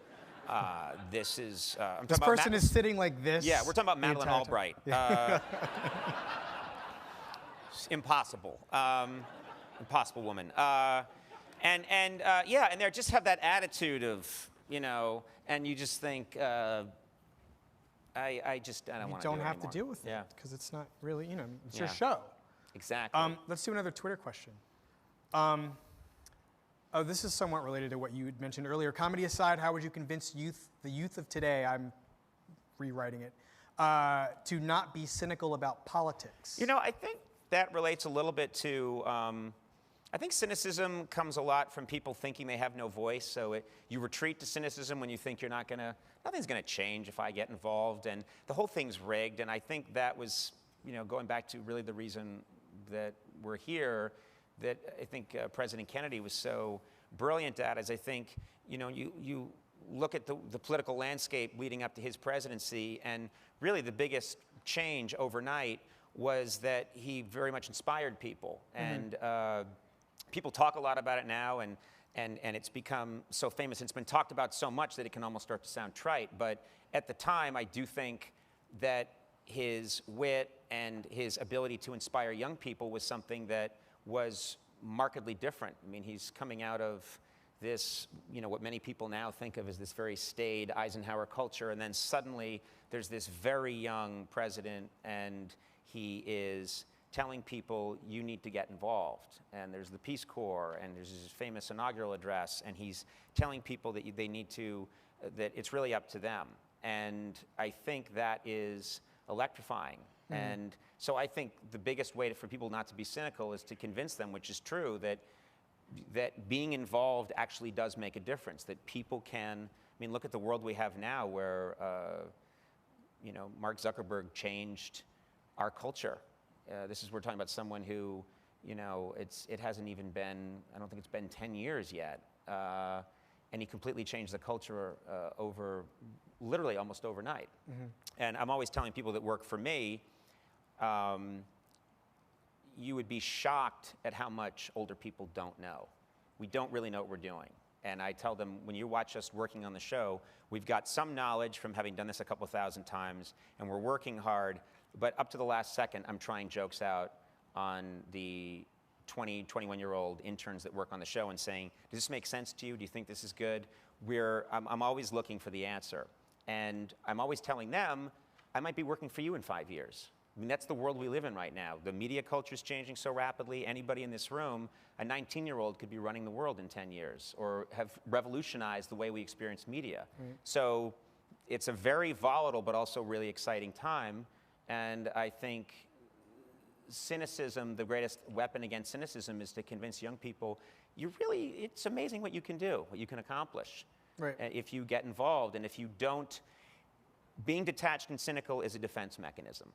This is. I'm This talking about person is sitting like this. Yeah, we're talking about the Madeleine entire time. Albright. Impossible. Impossible woman. And they just have that attitude of, and you just think, I don't want to do it You don't have anymore. to deal with Yeah. it because it's not really, it's your Yeah. show. Exactly. Let's do another Twitter question. This is somewhat related to what you had mentioned earlier. Comedy aside, how would you convince the youth of today, I'm rewriting it, to not be cynical about politics? I think that relates a little bit to, I think cynicism comes a lot from people thinking they have no voice. So you retreat to cynicism when you think nothing's going to change if I get involved. And the whole thing's rigged. And I think that was, going back to really the reason that we're here, that I think President Kennedy was so brilliant at, is I think, you look at the political landscape leading up to his presidency, and really the biggest change overnight was that he very much inspired people. And people talk a lot about it now, and it's become so famous. It's been talked about so much that it can almost start to sound trite. But at the time, I do think that his wit and his ability to inspire young people was something that was markedly different. I mean, he's coming out of this, what many people now think of as this very staid Eisenhower culture, and then suddenly there's this very young president, and he is telling people, you need to get involved. And there's the Peace Corps, and there's his famous inaugural address, and he's telling people that they need to, that it's really up to them. And I think that is electrifying. And so I think the biggest way for people not to be cynical is to convince them, which is true, that being involved actually does make a difference, that people can, look at the world we have now where, Mark Zuckerberg changed our culture. We're talking about someone who, it hasn't even been, I don't think it's been 10 years yet. And he completely changed the culture literally almost overnight. And I'm always telling people that work for me, you would be shocked at how much older people don't know. We don't really know what we're doing. And I tell them, when you watch us working on the show, we've got some knowledge from having done this a couple thousand times, and we're working hard. But up to the last second, I'm trying jokes out on the 20, 21-year-old interns that work on the show and saying, does this make sense to you? Do you think this is good? I'm always looking for the answer. And I'm always telling them, I might be working for you in 5 years. That's the world we live in right now. The media culture is changing so rapidly. Anybody in this room, a 19-year-old could be running the world in 10 years or have revolutionized the way we experience media. So it's a very volatile but also really exciting time. And I think cynicism, the greatest weapon against cynicism is to convince young people, it's amazing what you can do, what you can accomplish if you get involved. And if you don't, being detached and cynical is a defense mechanism.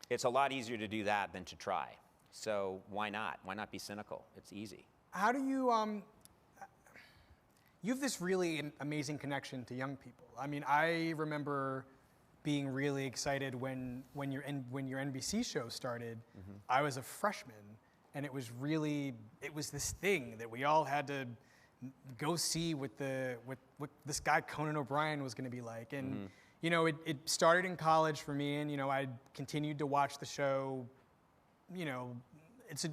It's a lot easier to do that than to try. So why not? Why not be cynical? It's easy. How do you, you have this really amazing connection to young people. I mean, I remember being really excited when your NBC show started. I was a freshman, and it was this thing that we all had to go see what this guy Conan O'Brien was going to be like. And you know, it started in college for me, and you know, I continued to watch the show. You know, it's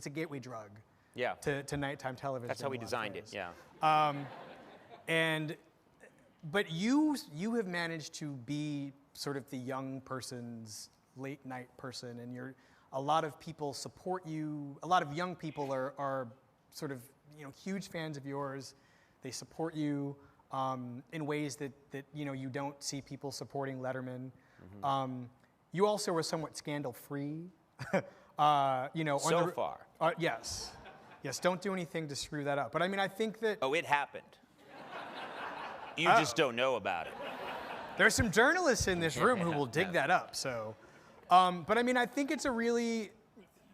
a gateway drug. Yeah. To nighttime television. That's how we designed it. Yeah. But you have managed to be sort of the young person's late night person, and a lot of people support you. A lot of young people are sort of, you know, huge fans of yours. They support you in ways that you know, you don't see people supporting Letterman. You also were somewhat scandal free. You know, so far. Yes. Yes, don't do anything to screw that up. But I mean, I think that... Oh, it happened. You just don't know about it. There's some journalists in this room who will dig that up, so... but I mean, I think it's a really...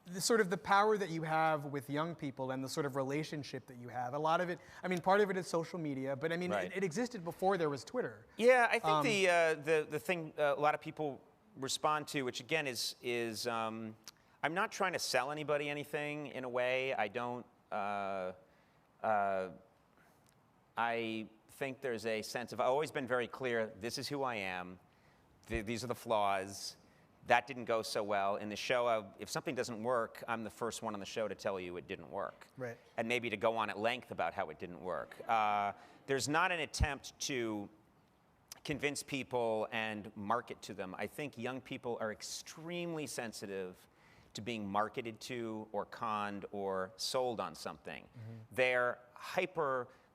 the power that you have with young people and the sort of relationship that you have. A lot of it, I mean, part of it is social media, but I mean, Right. it existed before there was Twitter. Yeah, I think the thing a lot of people respond to, which again is I'm not trying to sell anybody anything in a way. I don't. I think there's a sense of, I've always been very clear, this is who I am, these are the flaws, that didn't go so well. In the show, if something doesn't work, I'm the first one on the show to tell you it didn't work. Right. And maybe to go on at length about how it didn't work. There's not an attempt to convince people and market to them. I think young people are extremely sensitive to being marketed to or conned or sold on something. They're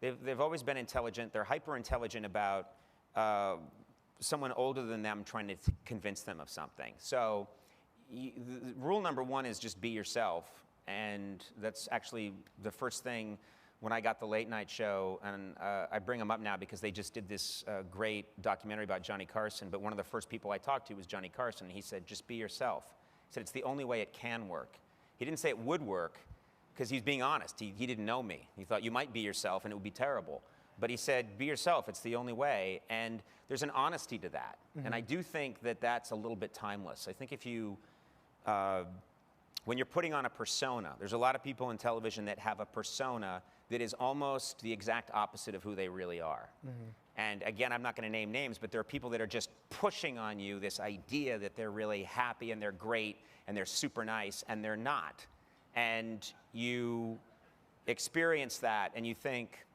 they've always been intelligent. They're hyper intelligent about someone older than them trying to convince them of something. So rule number one is just be yourself. And that's actually the first thing when I got the late night show, and I bring them up now because they just did this great documentary about Johnny Carson, but one of the first people I talked to was Johnny Carson, and he said, just be yourself. He said, it's the only way it can work. He didn't say it would work, because he's being honest. He didn't know me. He thought you might be yourself and it would be terrible. But he said, be yourself, it's the only way. And there's an honesty to that. And I do think that that's a little bit timeless. I think if you, when you're putting on a persona, there's a lot of people in television that have a persona that is almost the exact opposite of who they really are. And again, I'm not going to name names, but there are people that are just pushing on you this idea that they're really happy and they're great and they're super nice, and they're not. And you experience that and you think,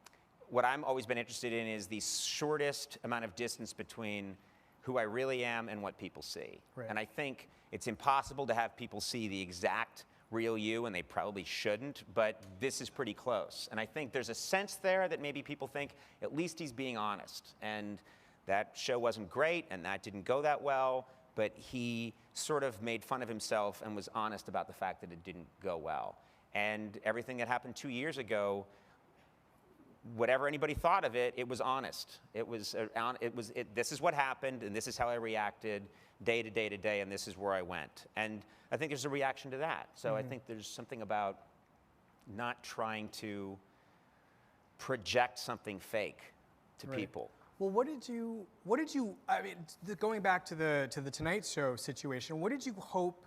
what I'm always been interested in is the shortest amount of distance between who I really am and what people see. Right. And I think it's impossible to have people see the exact real you, and they probably shouldn't, but this is pretty close. And I think there's a sense there that maybe people think, at least he's being honest. And that show wasn't great, and that didn't go that well, but he sort of made fun of himself and was honest about the fact that it didn't go well. And everything that happened 2 years ago, whatever anybody thought of it, it was honest. This is what happened, and this is how I reacted day to day to day, and this is where I went. And I think there's a reaction to that. So I think there's something about not trying to project something fake to people. Well, what did you, I mean, going back to the Tonight Show situation, what did you hope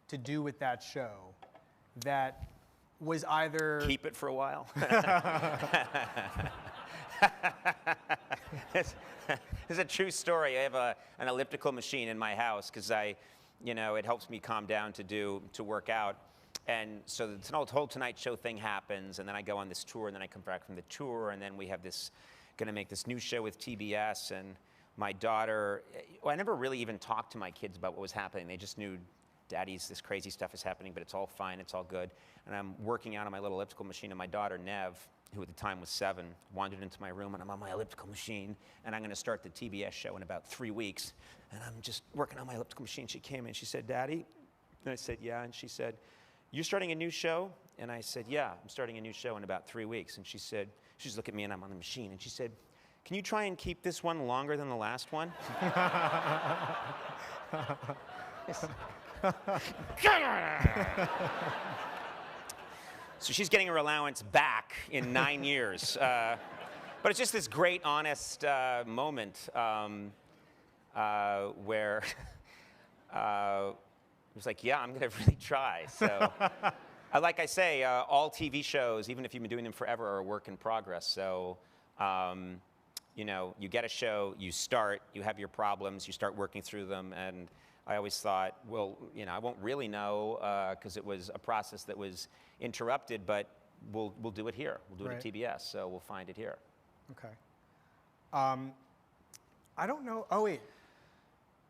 to do with that show that was either... Keep it for a while. It's a true story. I have an elliptical machine in my house because it helps me calm down to work out. And so the whole Tonight Show thing happens, and then I go on this tour, and then I come back from the tour, and then we have going to make this new show with TBS, and my daughter, I never really even talked to my kids about what was happening. They just knew, Daddy's, this crazy stuff is happening, but it's all fine, it's all good. And I'm working out on my little elliptical machine, and my daughter, Nev, who at the time was 7, wandered into my room, and I'm on my elliptical machine, and I'm going to start the TBS show in about 3 weeks. And I'm just working on my elliptical machine. She came in, she said, Daddy? And I said, yeah. And she said, you're starting a new show? And I said, yeah, I'm starting a new show in about 3 weeks. And she said, she's looking at me, and I'm on the machine, and she said, can you try and keep this one longer than the last one? So she's getting her allowance back in 9 years. But it's just this great, honest moment where it was like, yeah, I'm going to really try. So, like I say, all TV shows, even if you've been doing them forever, are a work in progress. So, you know, you get a show, you start, you have your problems, you start working through them, and I always thought, well, you know, I won't really know because it was a process that was interrupted, but we'll do it here. We'll do it at TBS, so we'll find it here. Okay. I don't know. Oh, wait.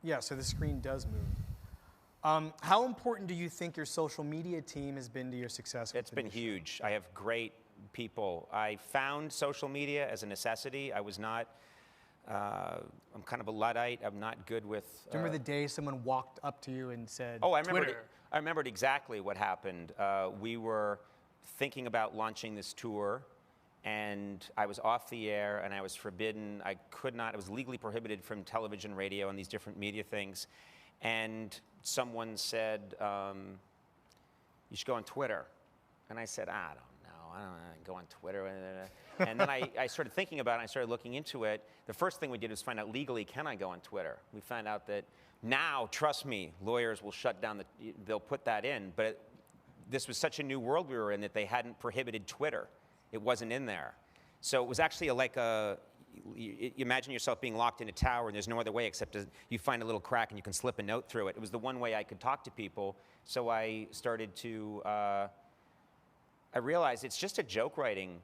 Yeah, so the screen does move. How important do you think your social media team has been to your success? It's been huge. I have great people. I found social media as a necessity. I was not, I'm kind of a Luddite. I'm not good with... Do you remember the day someone walked up to you and said, Oh, I remembered exactly what happened. We were thinking about launching this tour, and I was off the air, and I was forbidden. I was legally prohibited from television, radio, and these different media things. And someone said, you should go on Twitter. And I said, I don't know. I don't want to go on Twitter. And then I started thinking about it, and I started looking into it. The first thing we did was find out legally, can I go on Twitter? We found out that now, trust me, lawyers will shut down they'll put that in. But this was such a new world we were in that they hadn't prohibited Twitter. It wasn't in there. So it was actually you imagine yourself being locked in a tower and there's no other way except you find a little crack and you can slip a note through it. It was the one way I could talk to people. So I started to, I realized it's just a joke writing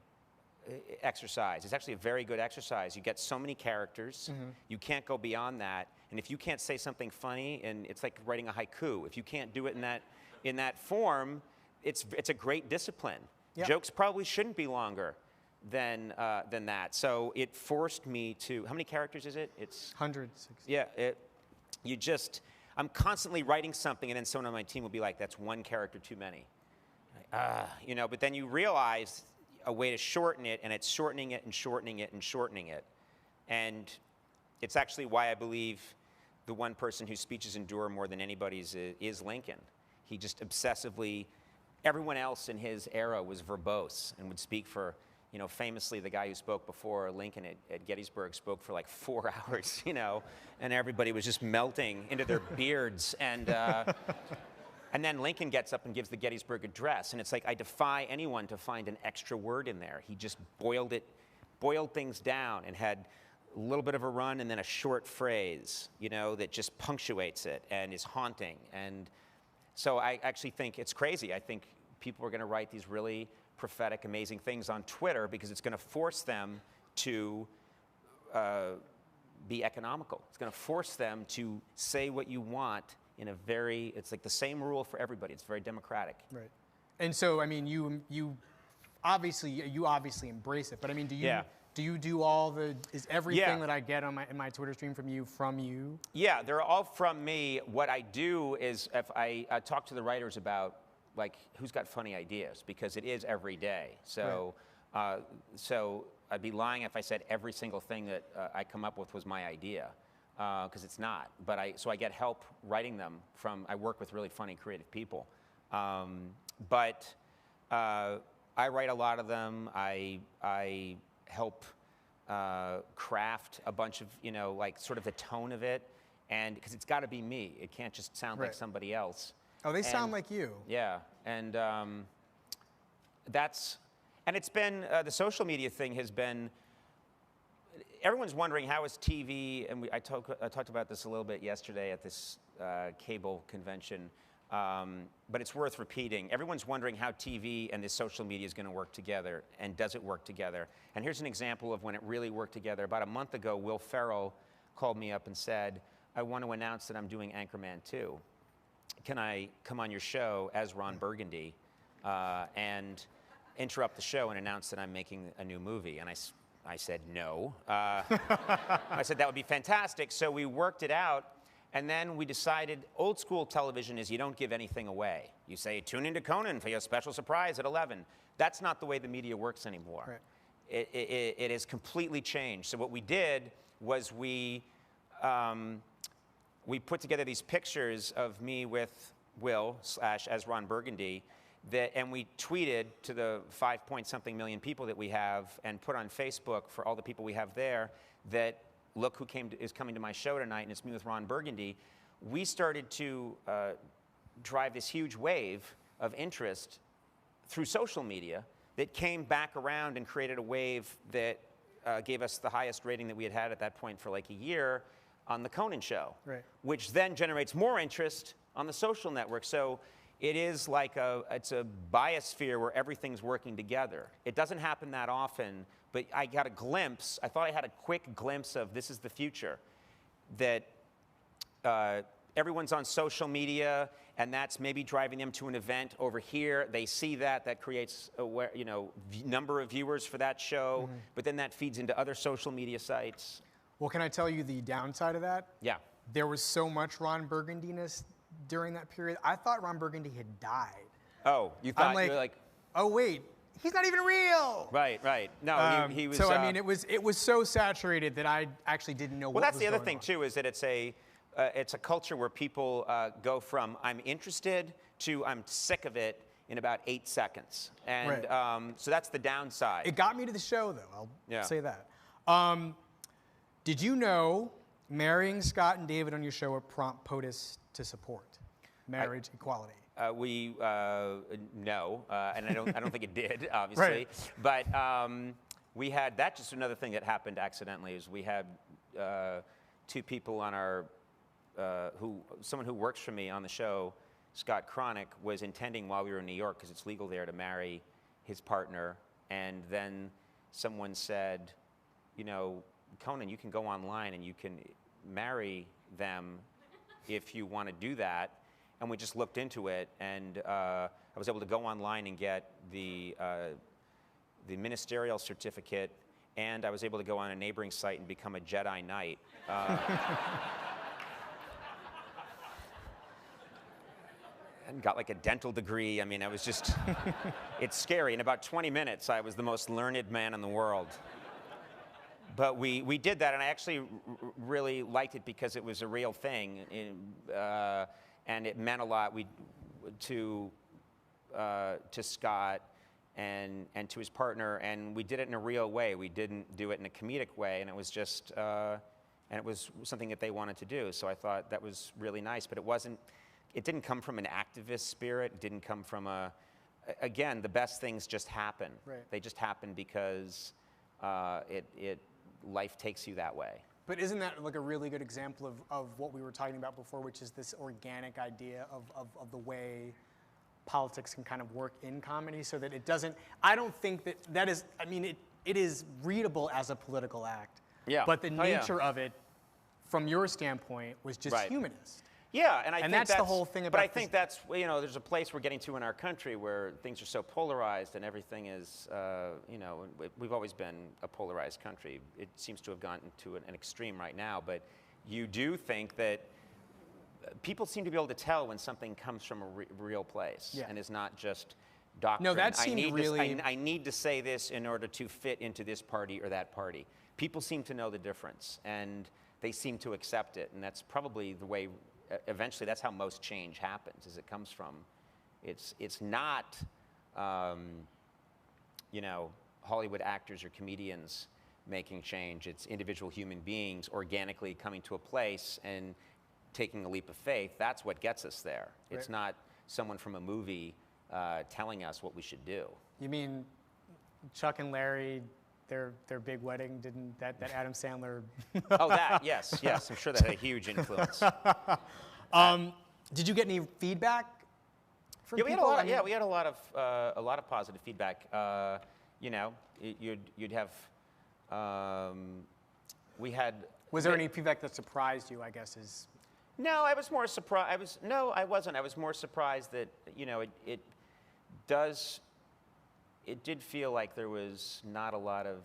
exercise. It's actually a very good exercise. You get so many characters. You can't go beyond that. And if you can't say something funny, and it's like writing a haiku. If you can't do it in that form, it's a great discipline. Yep. Jokes probably shouldn't be longer than that. So it forced me to, how many characters is it? It's 160. Yeah, I'm constantly writing something, and then someone on my team will be like, that's one character too many. You know, but then you realize a way to shorten it, and it's shortening it and shortening it and shortening it. And it's actually why I believe the one person whose speeches endure more than anybody's is Lincoln. He just obsessively, everyone else in his era was verbose and would speak for, you know, famously the guy who spoke before Lincoln at Gettysburg spoke for like 4 hours, you know, and everybody was just melting into their beards. And then Lincoln gets up and gives the Gettysburg Address, and it's like, I defy anyone to find an extra word in there. He just boiled things down and had a little bit of a run and then a short phrase, you know, that just punctuates it and is haunting. And so I actually think it's crazy. I think people are going to write these really prophetic, amazing things on Twitter because it's going to force them to be economical. It's going to force them to say what you want in a it's like the same rule for everybody. It's very democratic. Right. And so, I mean, you obviously embrace it, but I mean, do you do is everything that I get in my Twitter stream from you? Yeah, they're all from me. What I do is if I talk to the writers about, like, who's got funny ideas, because it is every day. So, so I'd be lying if I said every single thing that I come up with was my idea, because it's not. But so I get help writing them I work with really funny, creative people. But I write a lot of them. I help craft a bunch of, you know, like sort of the tone of it, and because it's got to be me. It can't just sound like somebody else. Oh, they sound like you. Yeah, and it's been, the social media thing has been, everyone's wondering how is TV, and I talked about this a little bit yesterday at this cable convention, but it's worth repeating. Everyone's wondering how TV and this social media is going to work together, and does it work together? And here's an example of when it really worked together. About a month ago, Will Ferrell called me up and said, I want to announce that I'm doing Anchorman 2. Can I come on your show as Ron Burgundy and interrupt the show and announce that I'm making a new movie? And I said no. I said that would be fantastic. So we worked it out, and then we decided old school television is you don't give anything away. You say, tune into Conan for your special surprise at 11. That's not the way the media works anymore. Right. It has completely changed. So what we did was we put together these pictures of me with Will / as Ron Burgundy, and we tweeted to the 5-point-something million people that we have and put on Facebook for all the people we have there that, look who is coming to my show tonight, and it's me with Ron Burgundy. We started to drive this huge wave of interest through social media that came back around and created a wave that gave us the highest rating that we had had at that point for like a year on the Conan show, which then generates more interest on the social network. So it is like it's a biosphere where everything's working together. It doesn't happen that often, but I got a glimpse. I thought I had a quick glimpse of this is the future, that everyone's on social media, and that's maybe driving them to an event over here. They see that creates a number of viewers for that show, but then that feeds into other social media sites. Well, can I tell you the downside of that? Yeah. There was so much Ron Burgundy-ness during that period. I thought Ron Burgundy had died. Oh, you thought you were like, oh wait, he's not even real. Right. No, he was. So I mean, it was so saturated that I actually didn't know what was going on. Well, that's the other thing too, is that it's a culture where people go from I'm interested to I'm sick of it in about 8 seconds, and so that's the downside. It got me to the show, though. I'll say that. Did you know marrying Scott and David on your show would prompt POTUS to support marriage equality? No, and I don't think it did, obviously. But we had that's just another thing that happened accidentally. Is we had 2 people on our someone who works for me on the show, Scott Cronick, was intending while we were in New York, because it's legal there, to marry his partner, and then someone said, Conan, you can go online and you can marry them if you want to do that. And we just looked into it, and I was able to go online and get the ministerial certificate, and I was able to go on a neighboring site and become a Jedi Knight. And got like a dental degree. I mean, I was just, it's scary. In about 20 minutes, I was the most learned man in the world. But we did that, and I actually really liked it because it was a real thing, and it meant a lot to Scott and to his partner, and we did it in a real way. We didn't do it in a comedic way, and it was just, and it was something that they wanted to do. So I thought that was really nice, but it didn't come from an activist spirit. It didn't come from again, the best things just happen. They just happen because life takes you that way. But isn't that like a really good example of what we were talking about before, which is this organic idea of the way politics can kind of work in comedy, so that it doesn't, I don't think that is, I mean, it is readable as a political act. But the nature of it, from your standpoint, was just humanist. Yeah, and I think that's the whole thing about. But I think that's there's a place we're getting to in our country where things are so polarized and everything is we've always been a polarized country. It seems to have gotten to an extreme right now, but you do think that people seem to be able to tell when something comes from a real place and is not just doctrine. No, that seemed I need to say this in order to fit into this party or that party. People seem to know the difference, and they seem to accept it, and that's probably the way. Eventually, that's how most change happens. Is it comes from, it's not, Hollywood actors or comedians making change. It's individual human beings organically coming to a place and taking a leap of faith. That's what gets us there. It's not someone from a movie telling us what we should do. You mean Chuck and Larry? Their big wedding, didn't that Adam Sandler? Oh, that, yes. I'm sure that had a huge influence. Did you get any feedback from people? We had a lot of positive feedback. You'd have, we had. Was there any feedback that surprised you? I guess is. No, I was more surprised. I wasn't. I was more surprised that it did feel like there was not a lot of,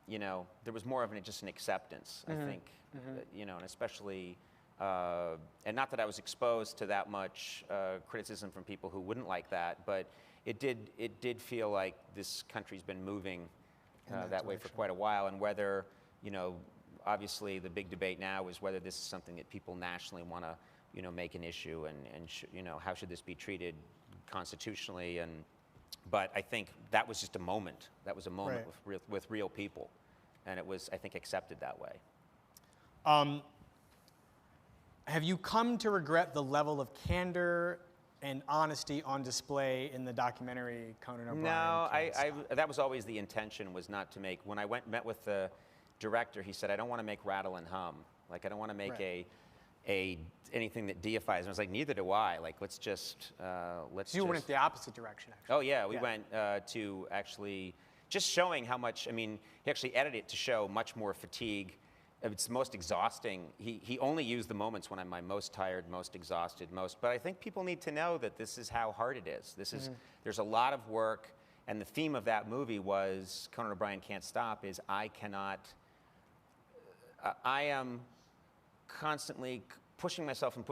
there was more of just an acceptance, I think, and especially, and not that I was exposed to that much criticism from people who wouldn't like that, but it did feel like this country's been moving that way for quite a while, and whether, obviously the big debate now is whether this is something that people nationally want to, make an issue, and how should this be treated constitutionally. But I think that was just a moment. That was a moment with real people, and it was, I think, accepted that way. Have you come to regret the level of candor and honesty on display in the documentary Conan O'Brien? No, that was always the intention, was not to make. When I met with the director, he said, I don't want to make rattle and hum. Like, I don't want to make anything that deifies. And I was like, neither do I. Like, let's just, let's You went the opposite direction, actually. Oh, yeah. We went to actually just showing how much, he actually edited it to show much more fatigue. It's most exhausting. He only used the moments when I'm my most tired, most exhausted, but I think people need to know that this is how hard it is. There's a lot of work, and the theme of that movie was Conan O'Brien Can't Stop, is I am constantly pushing myself, and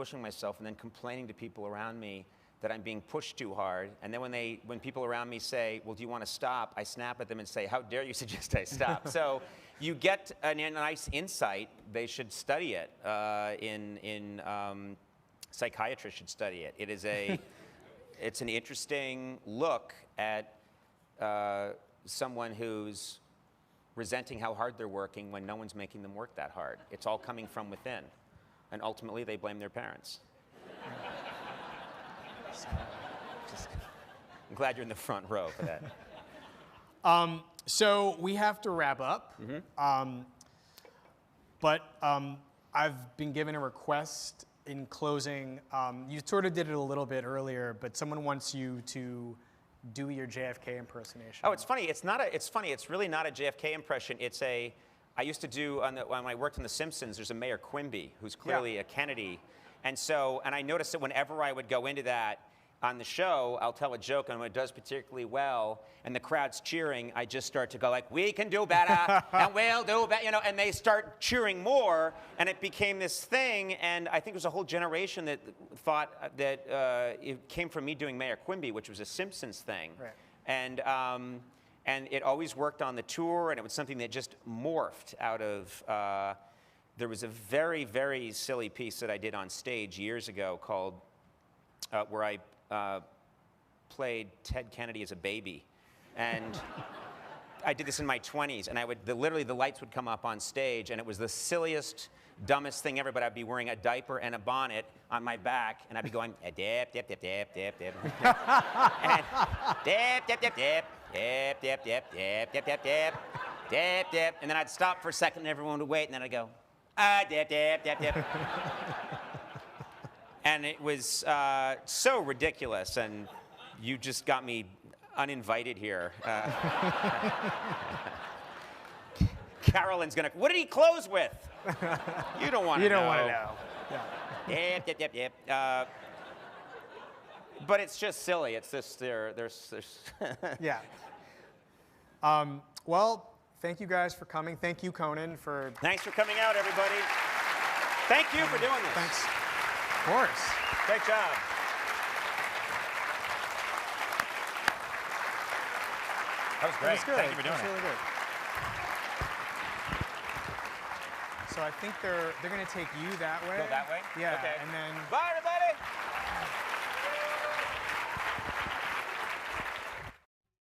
then complaining to people around me that I'm being pushed too hard. And then when people around me say, well, do you want to stop? I snap at them and say, how dare you suggest I stop? So you get a nice insight. They should study it. Psychiatrists should study it. It's an interesting look at someone who's resenting how hard they're working when no one's making them work that hard. It's all coming from within. And ultimately, they blame their parents. I'm glad you're in the front row for that. So we have to wrap up. But I've been given a request in closing. You sort of did it a little bit earlier, but someone wants you to do your JFK impersonation. Oh, it's funny. It's funny. It's really not a JFK impression. I used to do, when I worked on The Simpsons, there's a Mayor Quimby, who's clearly a Kennedy. And I noticed that whenever I would go into that on the show, I'll tell a joke, and when it does particularly well, and the crowd's cheering, I just start to go like, we can do better, and we'll do better, and they start cheering more, and it became this thing, and I think there was a whole generation that thought that it came from me doing Mayor Quimby, which was a Simpsons thing. Right. And it always worked on the tour, and it was something that just morphed out of, there was a very, very silly piece that I did on stage years ago called, where I played Ted Kennedy as a baby. And I did this in my 20s, and literally the lights would come up on stage, and it was the silliest, dumbest thing ever, but I'd be wearing a diaper and a bonnet on my back, and I'd be going, dip, dip, dip, dip, dip, dip. And dip, dip, dip, dip. Dip, dip, dip, dip, dip, dip, dip, dip, dip. And then I'd stop for a second and everyone would wait, and then I'd go, dip, dip, dip, dip. And it was so ridiculous, and you just got me uninvited here. Carolyn's gonna, what did he close with? You don't want to know. You don't want to know. Yeah. Dip, dip, dip, dip. But it's just silly. It's just there's Yeah. Well, thank you guys for coming. Thank you, Conan, for. Thanks for coming out, everybody. Thank you for doing this. Thanks. Of course. Great job. That was great. That was good. Thank you for doing That was really good. So I think they're going to take you that way. Go that way? Yeah. Okay. And then. Bye, everybody.